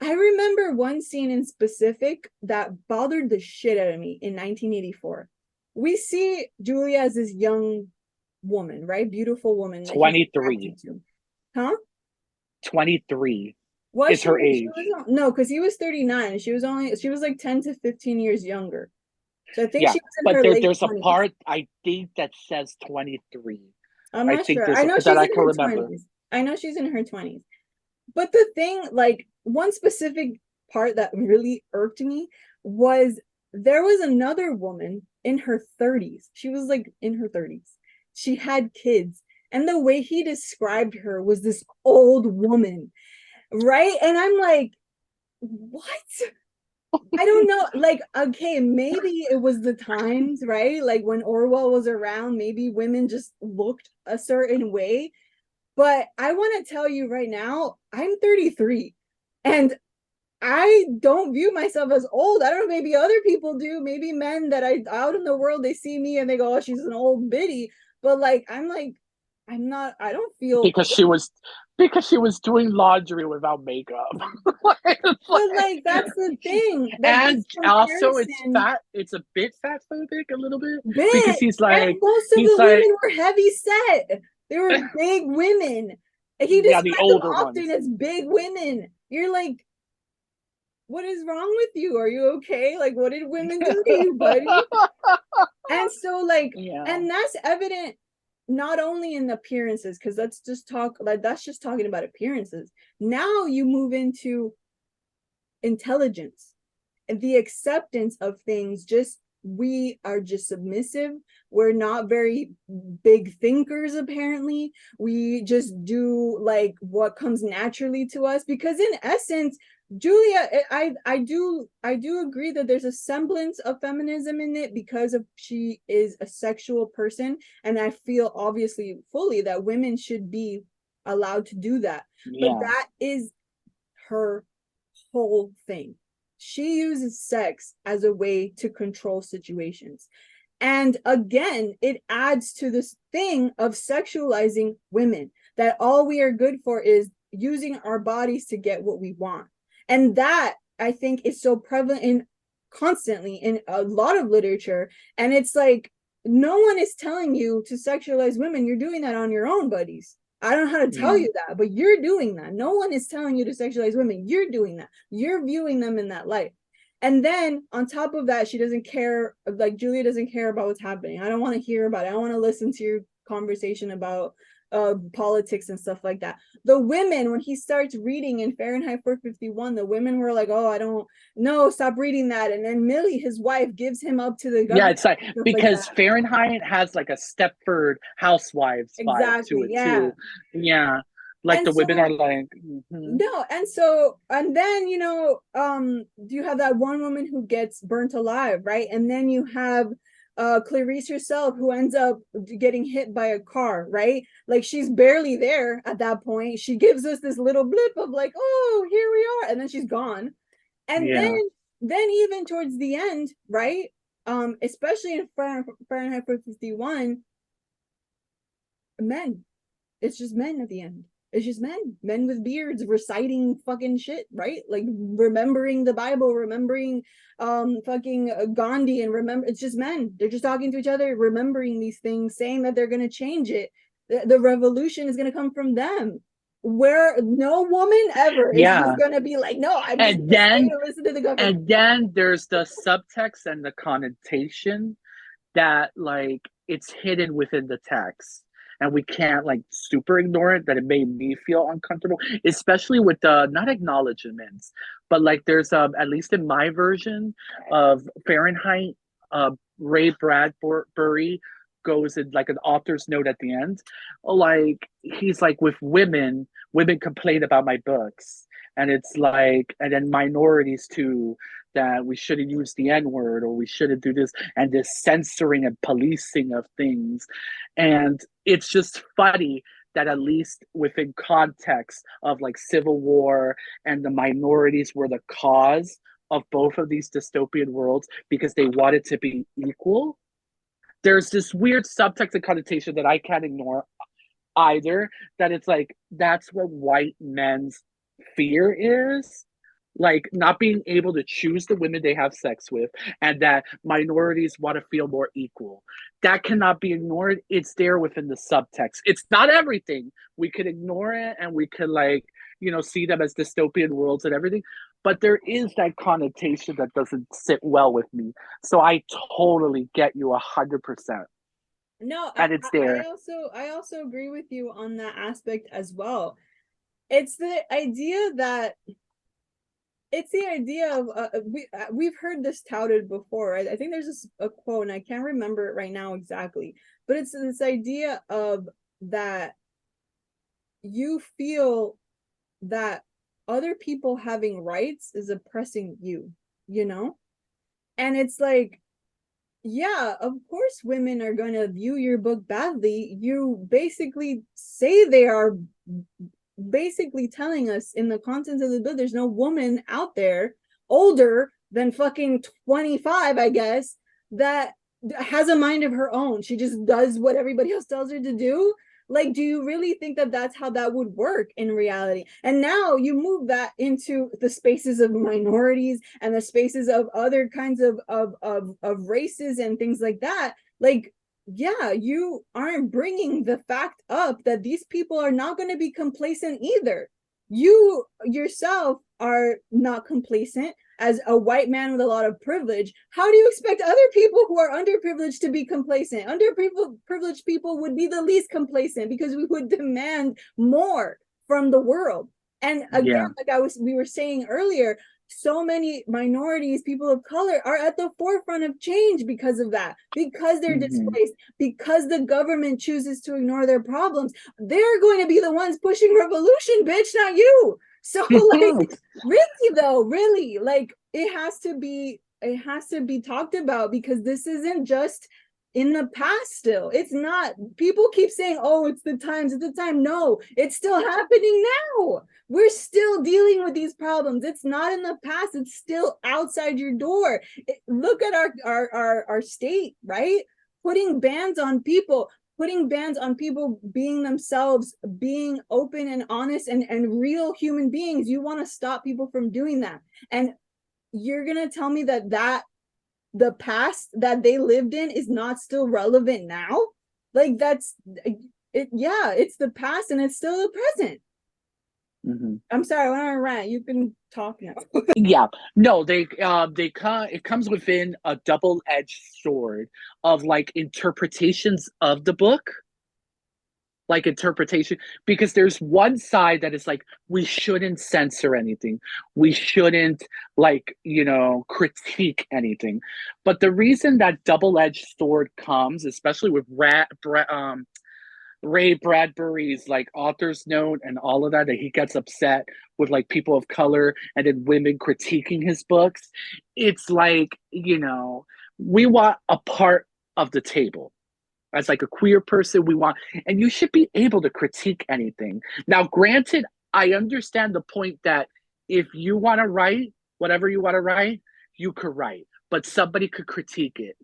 I remember one scene in specific that bothered the shit out of me in 1984. We see Julia as this young woman, right? Beautiful woman that he's 23. attracted to. Huh? 23 Was is she? her She age. was no, because he was 39 and she was like 10 to 15 years younger. So I think Yeah, she was in but her late there's a 20s. part I think that says 23. I'm I not think sure. there's I a know that she's I in can her remember. 20s. I know she's in her 20s. But the thing, like, one specific part that really irked me was there was another woman in her 30s. She was like in her 30s. She had kids. And the way he described her was this old woman, right? And I'm like, what? I don't know. Like, okay, maybe it was the times, right? Like when Orwell was around, maybe women just looked a certain way. But I want to tell you right now, I'm 33 and I don't view myself as old. I don't know, maybe other people do. Maybe men that I out in the world, they see me and they go, oh, she's an old biddy. But like, I'm not, I don't feel because she old. was because she was doing laundry without makeup. It's But like, like, that's the thing. Like, and this also it's comparison fat. It's a bit fat phobic, a little bit, because bit. And most of he's the like, women were heavy set. They were big women. He yeah, the described them older often ones. as big women. You're like, what is wrong with you? Are you okay? Like, what did women do to you, buddy? And so, like, Yeah, and that's evident not only in appearances, because that's just talking about appearances. Now you move into intelligence and the acceptance of things. Just we are just submissive. We're not very big thinkers, apparently. We just do like what comes naturally to us, because in essence, Julia, I do agree that there's a semblance of feminism in it, because of she is a sexual person, and I feel obviously fully that women should be allowed to do that. But yeah, that is her whole thing. She uses sex as a way to control situations. And again, it adds to this thing of sexualizing women, that all we are good for is using our bodies to get what we want. And that, I think, is so prevalent in constantly in a lot of literature. And it's like, no one is telling you to sexualize women. You're doing that on your own, buddies. I don't know how to tell yeah, you that, but you're doing that. No one is telling you to sexualize women. You're doing that. You're viewing them in that light. And then on top of that, she doesn't care. Like, Julia doesn't care about what's happening. I don't want to hear about it. I don't want to listen to your conversation about politics and stuff like that. The women, when he starts reading in Fahrenheit 451, the women were like, oh, I don't know, stop reading that. And then Millie, his wife, gives him up to the yeah. government It's like, and stuff like because that. Fahrenheit has like a Stepford Housewives vibe to Exactly, it yeah. too. Yeah, like And the women are so like, no, and so, and then, you have that one woman who gets burnt alive, right? And then you have Clarice herself, who ends up getting hit by a car, right? Like, she's barely there at that point. She gives us this little blip of like, oh, here we are, and then she's gone. And then even towards the end, right? Especially in Fahrenheit 451, men. It's just men at the end. It's just men with beards reciting fucking shit, right? Like remembering the Bible, remembering fucking Gandhi, and remember, it's just men. They're just talking to each other, remembering these things, saying that they're going to change it. The revolution is going to come from them. Where no woman ever is just going to be like, no, I'm just going to listen to the government. And then there's the subtext and the connotation that like it's hidden within the text. And we can't like super ignore it, that it made me feel uncomfortable, especially with the not acknowledgements, but like there's at least in my version of Fahrenheit, Ray Bradbury goes in like an author's note at the end, like he's like, with women complain about my books, and it's like, and then minorities too, that we shouldn't use the N-word, or we shouldn't do this, and this censoring and policing of things. And it's just funny that at least within context of like civil war, and the minorities were the cause of both of these dystopian worlds because they wanted to be equal, there's this weird subtext and connotation that I can't ignore either, that it's like that's what white men's fear is, like not being able to choose the women they have sex with, and that minorities want to feel more equal. That cannot be ignored. It's there within the subtext. It's not everything. We could ignore it, and we could like, you know, see them as dystopian worlds and everything, but there is that connotation that doesn't sit well with me. So I totally get you 100%. No, and it's there. I also agree with you on that aspect as well. It's the idea of we've heard this touted before. I think there's a quote, and I can't remember it right now exactly, but it's this idea of that you feel that other people having rights is oppressing you, you know? And it's like, yeah, of course women are going to view your book badly. You basically say they are basically telling us in the contents of the book, there's no woman out there older than fucking 25, I guess, that has a mind of her own. She just does what everybody else tells her to do. Like, do you really think that that's how that would work in reality? And now you move that into the spaces of minorities and the spaces of other kinds of races and things like that. Like, yeah, you aren't bringing the fact up that these people are not going to be complacent either. You yourself are not complacent as a white man with a lot of privilege. How do you expect other people who are underprivileged to be complacent? Underprivileged people would be the least complacent because we would demand more from the world. And again, like we were saying earlier, so many minorities, people of color, are at the forefront of change because of that, because they're displaced, because the government chooses to ignore their problems. They're going to be the ones pushing revolution, bitch, not you. So like, really though, really, like it has to be talked about, because this isn't just in the past still. It's not, people keep saying, oh, it's the times, it's the time. No, it's still happening now. We're still dealing with these problems. It's not in the past, it's still outside your door. Look at our state, right? Putting bans on people being themselves, being open and honest and real human beings. You want to stop people from doing that. And you're going to tell me that the past that they lived in is not still relevant now? Like, that's it. Yeah, it's the past and it's still the present. I'm sorry, I went on a rant. You can talk now. Yeah, no, it comes within a double-edged sword of like interpretations of the book, like interpretation, because there's one side that is like, we shouldn't censor anything, we shouldn't, like, you know, critique anything. But the reason that double-edged sword comes, especially with Ray Bradbury's like author's note and all of that he gets upset with like people of color and then women critiquing his books, it's like, you know, we want a part of the table. As like a queer person, we want, and you should be able to critique anything. Now, granted, I understand the point that if you want to write whatever you want to write, you could write, but somebody could critique it.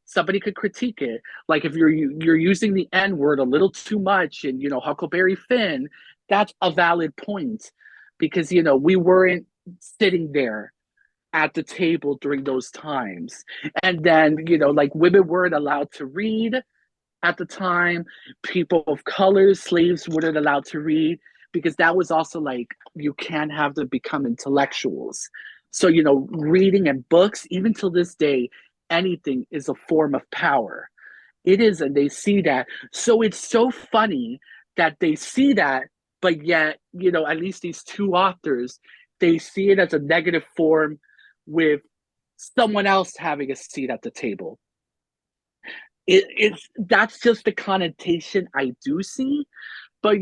Somebody could critique it. Like if you're using the N word a little too much, and Huckleberry Finn, that's a valid point, because we weren't sitting there at the table during those times, and then like women weren't allowed to read at the time. People of color, slaves, weren't allowed to read, because that was also like, you can't have them become intellectuals. So, reading and books, even till this day, anything is a form of power. It is, and they see that. So it's so funny that they see that, but yet, at least these two authors, they see it as a negative form with someone else having a seat at the table. That's just the connotation I do see, but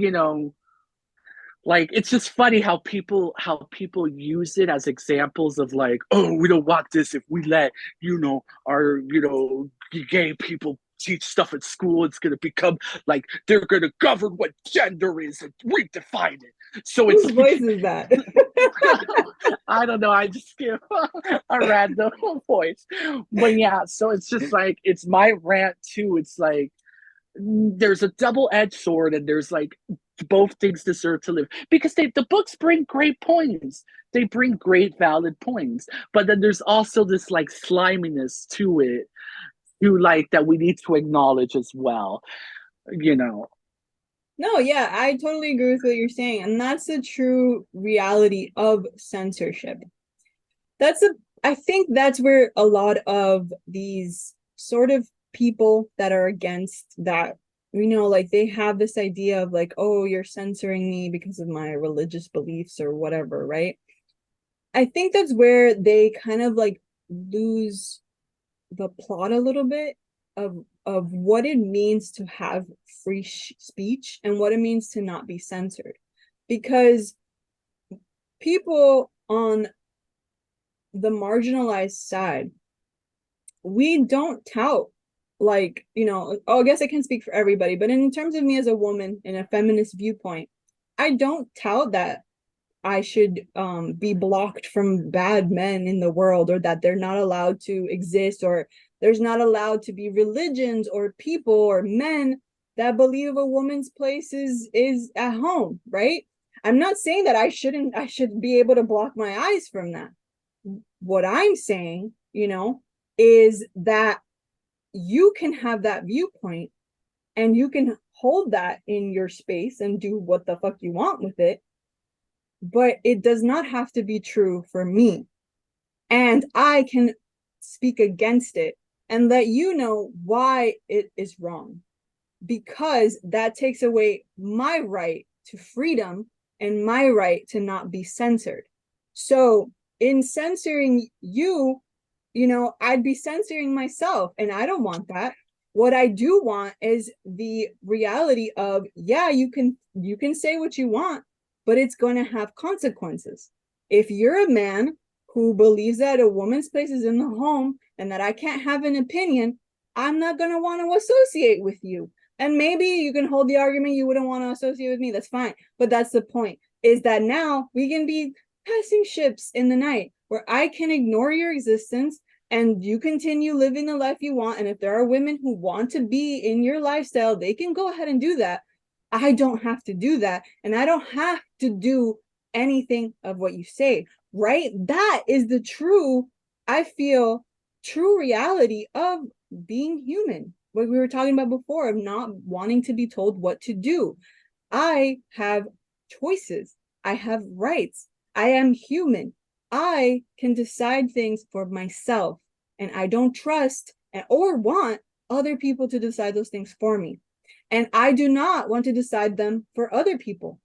like, it's just funny how people use it as examples of like, oh, we don't want this. If we let our gay people teach stuff at school, it's gonna become like they're gonna govern what gender is and redefine it. So Whose it's voice is that? I don't know. I just give a random voice, but yeah. So it's just like, it's my rant too. It's like, there's a double-edged sword, and there's like, both things deserve to live, because the books bring great points. They bring great valid points, but then there's also this like sliminess to it, like, that we need to acknowledge as well. No, yeah, I totally agree with what you're saying. And that's the true reality of censorship. I think that's where a lot of these sort of people that are against that, like they have this idea of like, oh, you're censoring me because of my religious beliefs or whatever, right? I think that's where they kind of like lose the plot a little bit of what it means to have free speech and what it means to not be censored, because people on the marginalized side, we don't tout, like, I guess I can't speak for everybody, but in terms of me as a woman in a feminist viewpoint, I don't tout that I should be blocked from bad men in the world, or that they're not allowed to exist, or there's not allowed to be religions or people or men that believe a woman's place is at home, right? I'm not saying that I should be able to block my eyes from that. What I'm saying, is that you can have that viewpoint and you can hold that in your space and do what the fuck you want with it, but it does not have to be true for me. And I can speak against it and let you know why it is wrong, because that takes away my right to freedom and my right to not be censored. So in censoring you, I'd be censoring myself, and I don't want that. What I do want is the reality of, yeah, you can say what you want, but it's going to have consequences. If you're a man who believes that a woman's place is in the home and that I can't have an opinion, I'm not going to want to associate with you. And maybe you can hold the argument you wouldn't want to associate with me. That's fine. But that's the point, is that now we can be passing ships in the night where I can ignore your existence and you continue living the life you want. And if there are women who want to be in your lifestyle, they can go ahead and do that. I don't have to do that. And I don't have to do anything of what you say, right? That is the true, I feel, true reality of being human. What we were talking about before, of not wanting to be told what to do. I have choices. I have rights. I am human. I can decide things for myself, and I don't trust or want other people to decide those things for me. And I do not want to decide them for other people.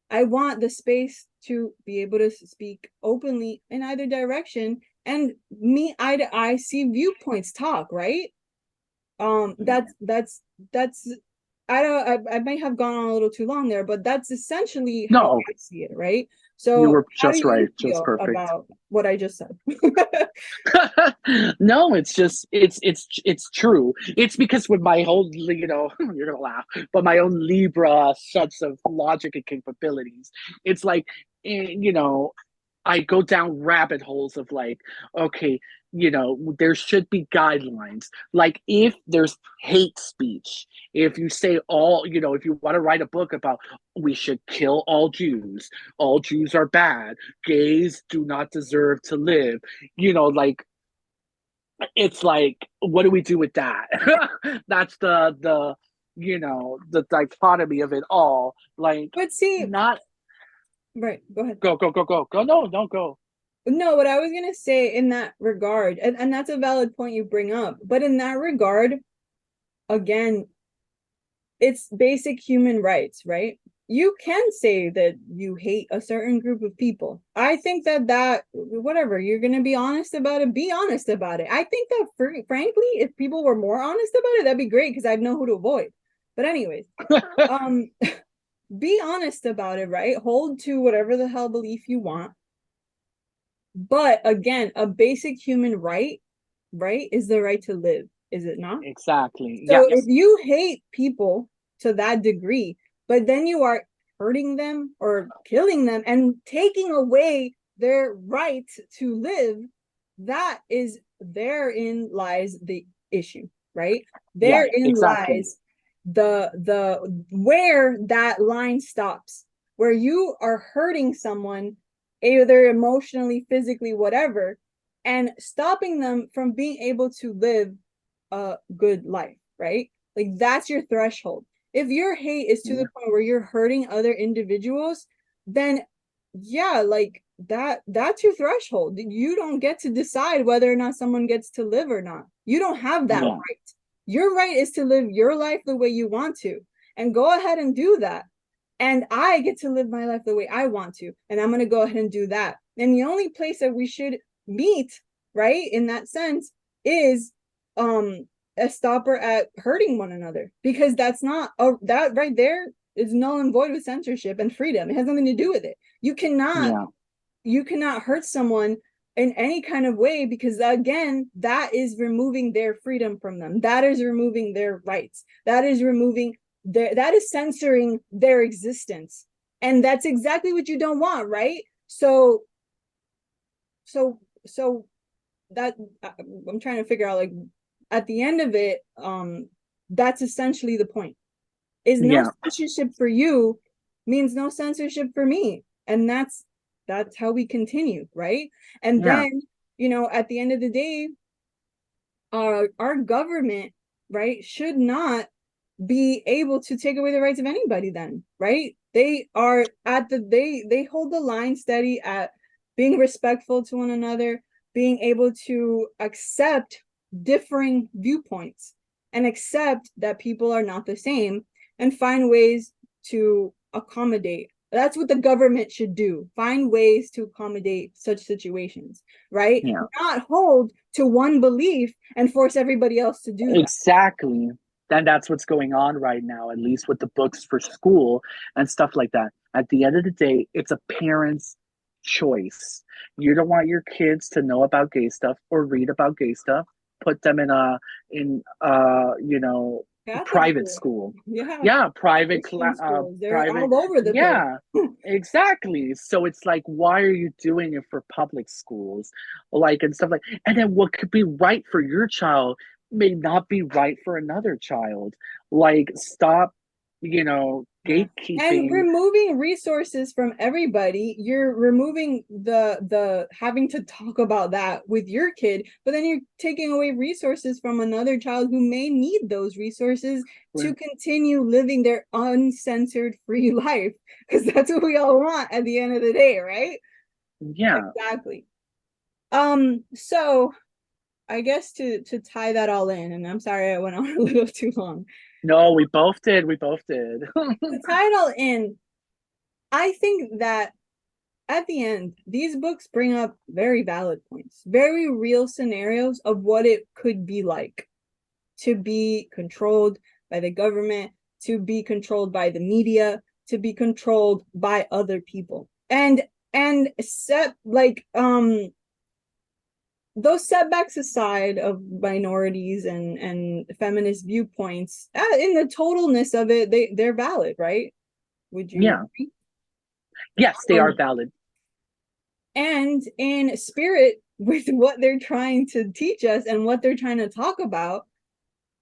I want the space to be able to speak openly in either direction and meet eye to eye, see viewpoints, talk, right? That's I might have gone on a little too long there, but that's essentially how No, I see it, right? you So were how do just right, you just feel perfect. about what I just said? No, it's just it's true. It's because with my whole, you're gonna laugh, but my own Libra sets of logic and capabilities, it's like, you know, I go down rabbit holes of like, okay, there should be guidelines. Like if there's hate speech, if you say if you want to write a book about we should kill all Jews are bad, gays do not deserve to live, like it's like, what do we do with that? That's the dichotomy of it all. Like, But see, not right, go ahead. go. No, don't go. No, what I was gonna say in that regard, and that's a valid point you bring up, but in that regard, again, it's basic human rights, right? You can say that you hate a certain group of people. I think that whatever, you're going to be honest about it, be honest about it. I think that frankly, if people were more honest about it, that'd be great because I'd know who to avoid. But anyways, um be honest about it, right? Hold to whatever the hell belief you want. But again, a basic human right, is the right to live, is it not? Exactly. So if Yes. you hate people to that degree, but then you are hurting them or killing them and taking away their right to live, that is therein lies the issue, right? Yeah, Therein exactly. lies the where that line stops, where you are hurting someone either emotionally, physically, whatever, and stopping them from being able to live a good life, right? Like that's your threshold. If your hate is to the Yeah. point where you're hurting other individuals, then yeah, like that's your threshold. You don't get to decide whether or not someone gets to live or not. You don't have that Yeah. right. Your right is to live your life the way you want to and go ahead and do that. And I get to live my life the way I want to, and I'm going to go ahead and do that. And the only place that we should meet, right, in that sense is a stopper at hurting one another, because that's not that right there is null and void with censorship and freedom. It has nothing to do with it. Yeah. You cannot hurt someone in any kind of way, because again, that is removing their freedom from them. That is removing their rights. That is removing that is censoring their existence. And that's exactly what you don't want, right? So that I'm trying to figure out, like, at the end of it, that's essentially the point. Is no Yeah. censorship for you means no censorship for me. And that's how we continue, right? And Yeah. then, at the end of the day, our government, right, should not be able to take away the rights of anybody then, right? They are at they hold the line steady at being respectful to one another, being able to accept differing viewpoints and accept that people are not the same and find ways to accommodate. That's what the government should do. Find ways to accommodate such situations, right? Yeah. Not hold to one belief and force everybody else to do that. Exactly. And that's what's going on right now, at least with the books for school and stuff like that. At the end of the day, it's a parent's choice. You don't want your kids to know about gay stuff or read about gay stuff. Put them in Catholic private school. school. Yeah. Yeah, Christian schools. They're private. all over the place. Yeah, exactly. So it's like, why are you doing it for public schools, like, and stuff like? And then what could be right for your child may not be right for another child. Like, stop, Yeah. And gatekeeping. removing resources from everybody, you're removing the having to talk about that with your kid, but then you're taking away resources from another child who may need those resources to continue living their uncensored free life, because that's what we all want at the end of the day, right? Yeah. Exactly. So I guess to tie that all in, and I'm sorry I went on a little too long. No, we both did. We both did. To tie it all in, I think that at the end, these books bring up very valid points, very real scenarios of what it could be like to be controlled by the government, to be controlled by the media, to be controlled by other people. And set like those setbacks aside of minorities and feminist viewpoints, in the totalness of it, they're valid, right? Would you Yeah. agree? Yes, they are valid. And in spirit with what they're trying to teach us and what they're trying to talk about,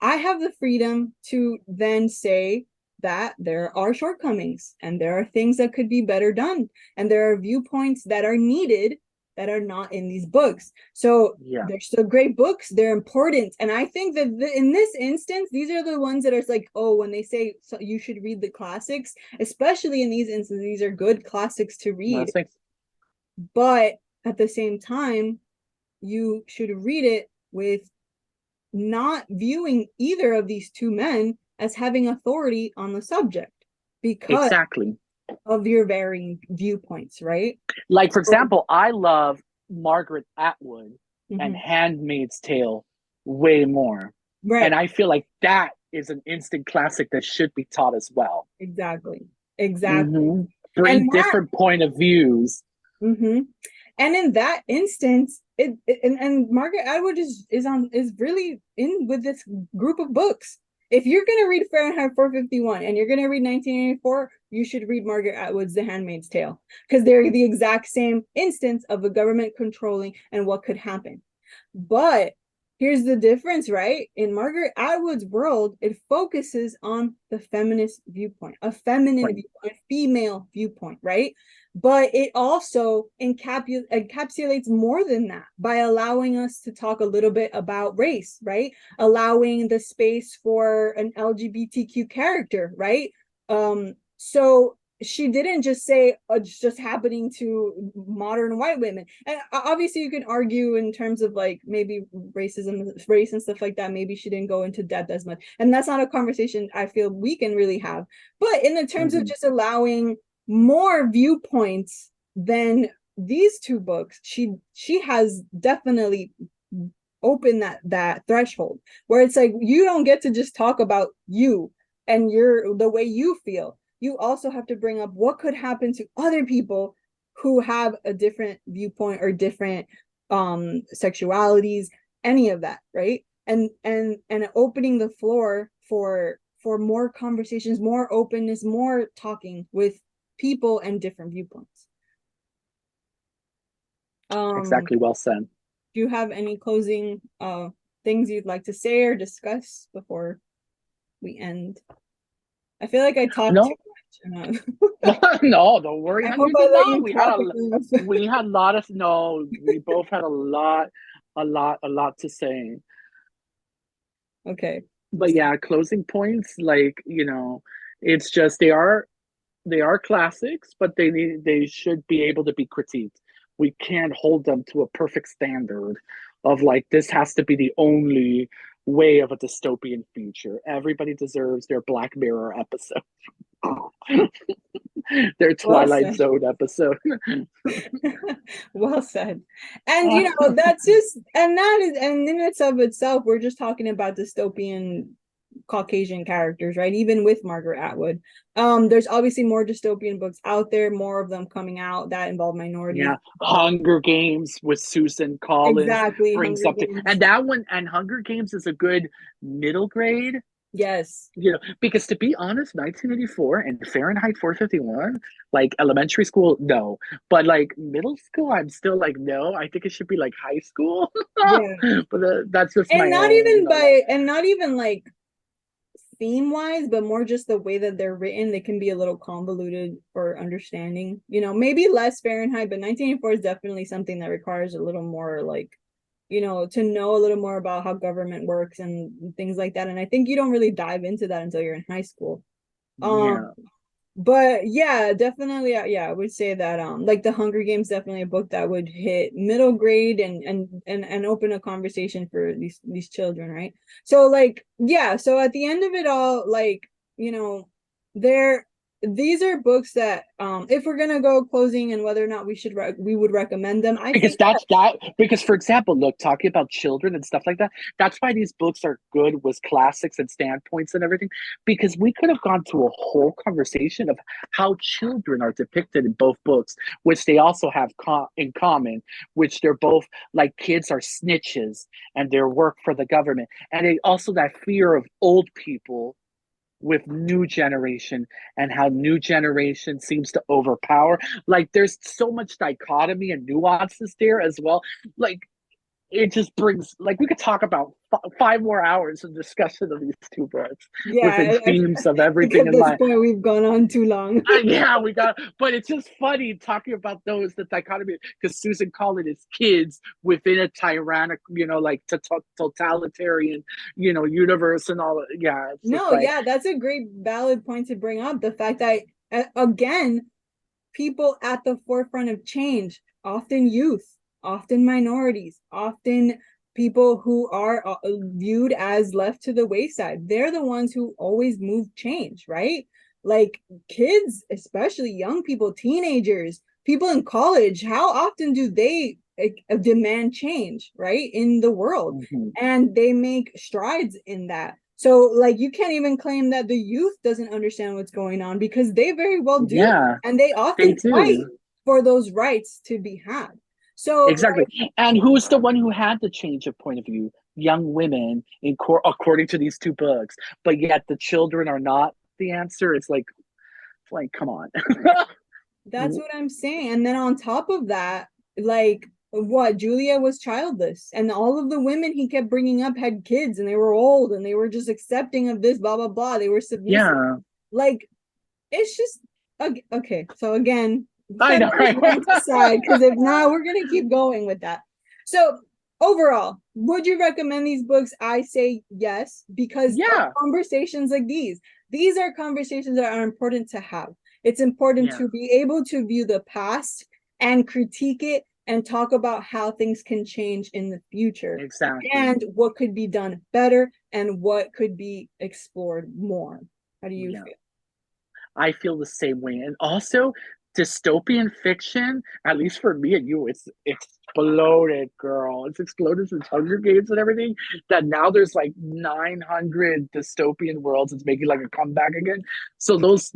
I have the freedom to then say that there are shortcomings and there are things that could be better done. And there are viewpoints that are needed that are not in these books. So they're still great books. They're important. And I think that in this instance, these are the ones that are like, oh, when they say so you should read the classics, especially in these instances, these are good classics to read. But at the same time, you should read it with not viewing either of these two men as having authority on the subject because of your varying viewpoints, right? Like, for example, I love Margaret Atwood and Handmaid's Tale way more. Right. And I feel like that is an instant classic that should be taught as well. Exactly. Bring different point of views. And in that instance, and Margaret Atwood is really in with this group of books. If you're going to read Fahrenheit 451 and you're going to read 1984, you should read Margaret Atwood's The Handmaid's Tale, because they're the exact same instance of the government controlling and what could happen. But here's the difference, right? In Margaret Atwood's world, it focuses on the feminist viewpoint, a feminine viewpoint, a female viewpoint, right? But it also encapsulates more than that by allowing us to talk a little bit about race, right? Allowing the space for an LGBTQ character, right? So she didn't just say it's just happening to modern white women. And obviously you can argue in terms of like maybe race and stuff like that. Maybe she didn't go into depth as much. And that's not a conversation I feel we can really have. But in the terms of just allowing more viewpoints than these two books, she has definitely opened that threshold where it's like you don't get to just talk about you and the way you feel. You also have to bring up what could happen to other people who have a different viewpoint or different sexualities, any of that, right? And opening the floor for more conversations, more openness, more talking with people and different viewpoints. Exactly, well said. Do you have any closing things you'd like to say or discuss before we end? I feel like I talked too much. No, don't worry. I hope I let you we had a lot of we both had a lot to say. Okay. But yeah, closing points, like, it's just they are classics, but they should be able to be critiqued. We can't hold them to a perfect standard of like this has to be the only way of a dystopian future. Everybody deserves their Black Mirror episode. Their Twilight Zone episode. Well said. And that's just and in itself, we're just talking about dystopian Caucasian characters, right? Even with Margaret Atwood. There's obviously more dystopian books out there, more of them coming out that involve minorities. Yeah, Hunger Games with Susan Collins. Exactly. Brings something. And that one, and Hunger Games is a good middle grade. Yes. Because to be honest, 1984 and Fahrenheit 451, like elementary school, no. But like middle school, I'm still like, no, I think it should be like high school. Yeah. But that's just and not even like theme wise, but more just the way that they're written, they can be a little convoluted for understanding. Maybe less Fahrenheit, but 1984 is definitely something that requires a little more like, to know a little more about how government works and things like that. And I think you don't really dive into that until you're in high school. But yeah, definitely, I would say that like the Hunger Games, definitely a book that would hit middle grade and open a conversation for these children, right? So like, yeah, so at the end of it all, like, there these are books that, if we're gonna go closing and whether or not we would recommend them, I Because think that's that because for example, look, talking about children and stuff like that, that's why these books are good with classics and standpoints and everything, because we could have gone to a whole conversation of how children are depicted in both books, which they also have in common, which they're both like kids are snitches and they work for the government, and they also that fear of old people with new generation and how new generation seems to overpower. Like there's so much dichotomy and nuances there as well. Like it just brings, like we could talk about 5 more hours of discussion of these two books within yeah, themes of I think everything at in this life. point we've gone on too long. Yeah, we got, but it's just funny talking about those, the dichotomy, because Susan Collins is kids within a tyrannic, like totalitarian, universe and all. Yeah, it's just No, like, yeah, that's a great valid point to bring up. The fact that, again, people at the forefront of change, often youth, often minorities, often people who are viewed as left to the wayside. They're the ones who always move change, right? Like kids, especially young people, teenagers, people in college, how often do they demand change, right, in the world? mhm. And they make strides in that. So, like, you can't even claim that the youth doesn't understand what's going on, because they very well do. Yeah, And they they often fight do. for those rights to be had. So, Exactly. And who's the one who had the change of point of view? Young women, according to these two books. But yet the children are not the answer. It's like, come on. that's what I'm saying. And then on top of that, like, what, Julia was childless, and all of the women he kept bringing up had kids and they were old and they were just accepting of this, blah, blah, blah. They were submissive. Yeah, Like, it's just, okay. So, again, I set know, those right? points aside, because if not, we're going to keep going with that. So, overall, would you recommend these books? I say yes, because of Yeah, conversations like these. These are conversations that are important to have. It's important yeah, to be able to view the past and critique it and talk about how things can change in the future exactly. and what could be done better and what could be explored more. How do you Yeah. feel? I feel the same way. And also, dystopian fiction, at least for me and you, it's exploded, girl. It's exploded since Hunger Games and everything. That now there's like 900 dystopian worlds. It's making like a comeback again. So those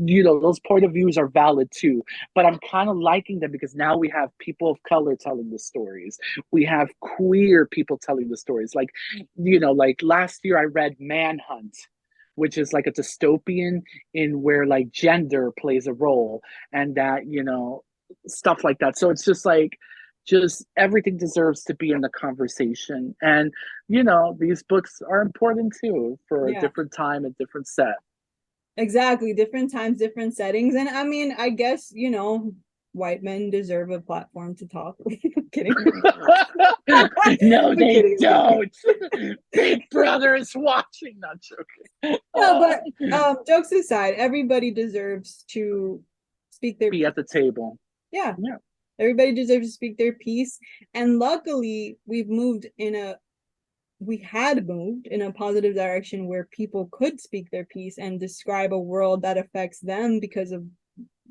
point of views are valid too. But I'm kind of liking them because now we have people of color telling the stories. We have queer people telling the stories. Like last year I read Manhunt, which is like a dystopian in where like gender plays a role, and that stuff like that. So it's just everything deserves to be in the conversation, and these books are important too for a Yeah. different time and different set. Exactly. Different times, different settings. And I mean, I guess, white men deserve a platform to talk. I'm kidding. No, I'm they kidding. I'm kidding. don't. Big Brother is watching. Not joking. No, but jokes aside, everybody deserves to speak their Be piece. at the table. Yeah. Yeah, Everybody deserves to speak their piece. And luckily, we had moved in a positive direction where people could speak their piece and describe a world that affects them because of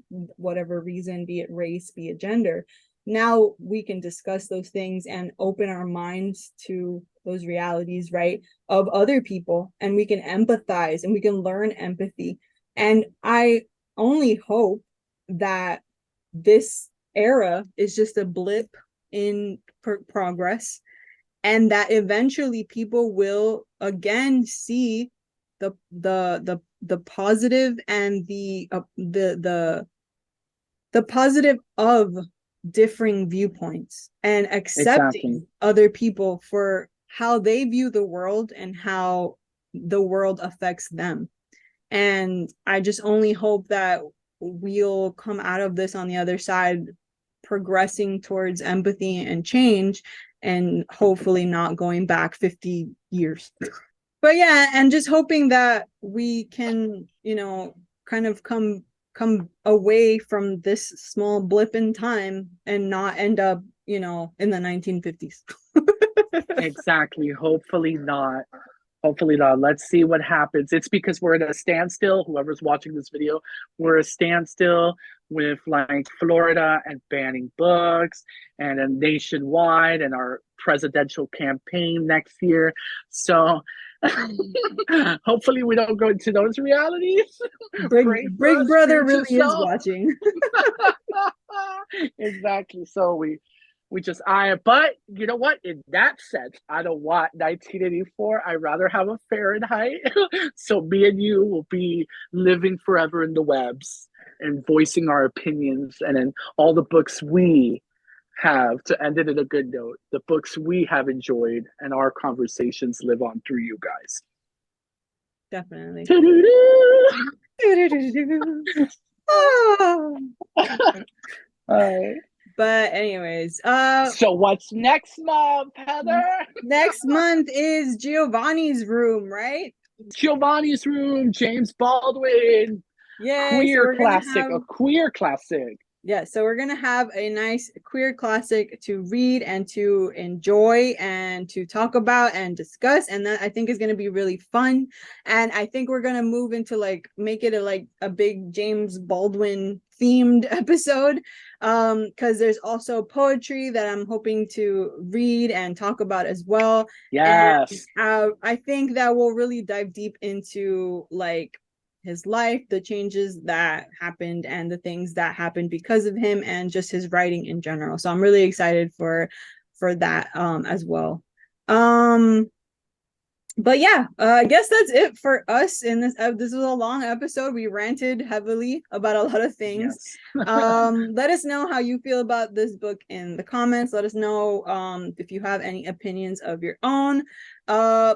whatever reason, be it race, be it gender. Now we can discuss those things and open our minds to those realities, right, of other people, and we can empathize and we can learn empathy. And I only hope that this era is just a blip in progress, and that eventually people will again see the positive and the positive of differing viewpoints and exactly. accepting other people for how they view the world and how the world affects them. And I just only hope that we'll come out of this on the other side progressing towards empathy and change, and hopefully not going back 50 years. But yeah, and just hoping that we can, kind of come away from this small blip in time and not end up, in the 1950s. Exactly. Hopefully not. Hopefully not. Let's see what happens. It's because we're at a standstill. Whoever's watching this video, we're at a standstill with like Florida and banning books and then nationwide and our presidential campaign next year. So hopefully we don't go into those realities. Big Brother really is watching. Exactly. So we just but you know what, in that sense, I don't want 1984. I'd rather have a Fahrenheit. So me and you will be living forever in the webs and voicing our opinions, and then all the books we have, to end it in a good note, the books we have enjoyed and our conversations live on through you guys. Definitely. But anyways, so what's next month, Heather? Next month is Giovanni's room, right? Giovanni's room, James Baldwin. Yeah, queer classic, a queer classic. Yeah, so we're gonna have a nice queer classic to read and to enjoy and to talk about and discuss, and that I think is gonna be really fun. And I think we're gonna move into like make it a big James Baldwin themed episode, because there's also poetry that I'm hoping to read and talk about as well. Yes. And I think that we'll really dive deep into like his life, the changes that happened and the things that happened because of him, and just his writing in general. So I'm really excited for that as well. But yeah, I guess that's it for us in this. This was a long episode. We ranted heavily about a lot of things. Yes. Let us know how you feel about this book in the comments. Let us know if you have any opinions of your own.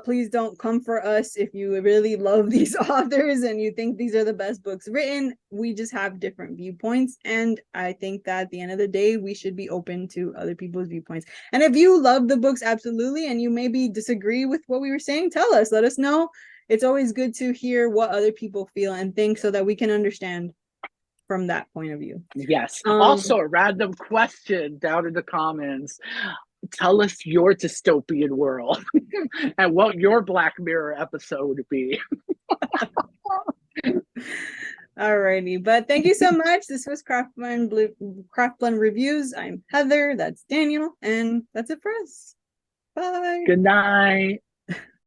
Please don't come for us if you really love these authors and you think these are the best books written. We just have different viewpoints, and I think that at the end of the day, we should be open to other people's viewpoints. And if you love the books absolutely, and you maybe disagree with what we were saying, tell us. Let us know. It's always good to hear what other people feel and think, so that we can understand from that point of view. Yes. Also, a random question down in the comments. Tell us your dystopian world and what your Black Mirror episode would be. Alrighty, but thank you so much. This was Craft Blend Reviews. I'm Heather, that's Daniel, and that's it for us. Bye. Good night.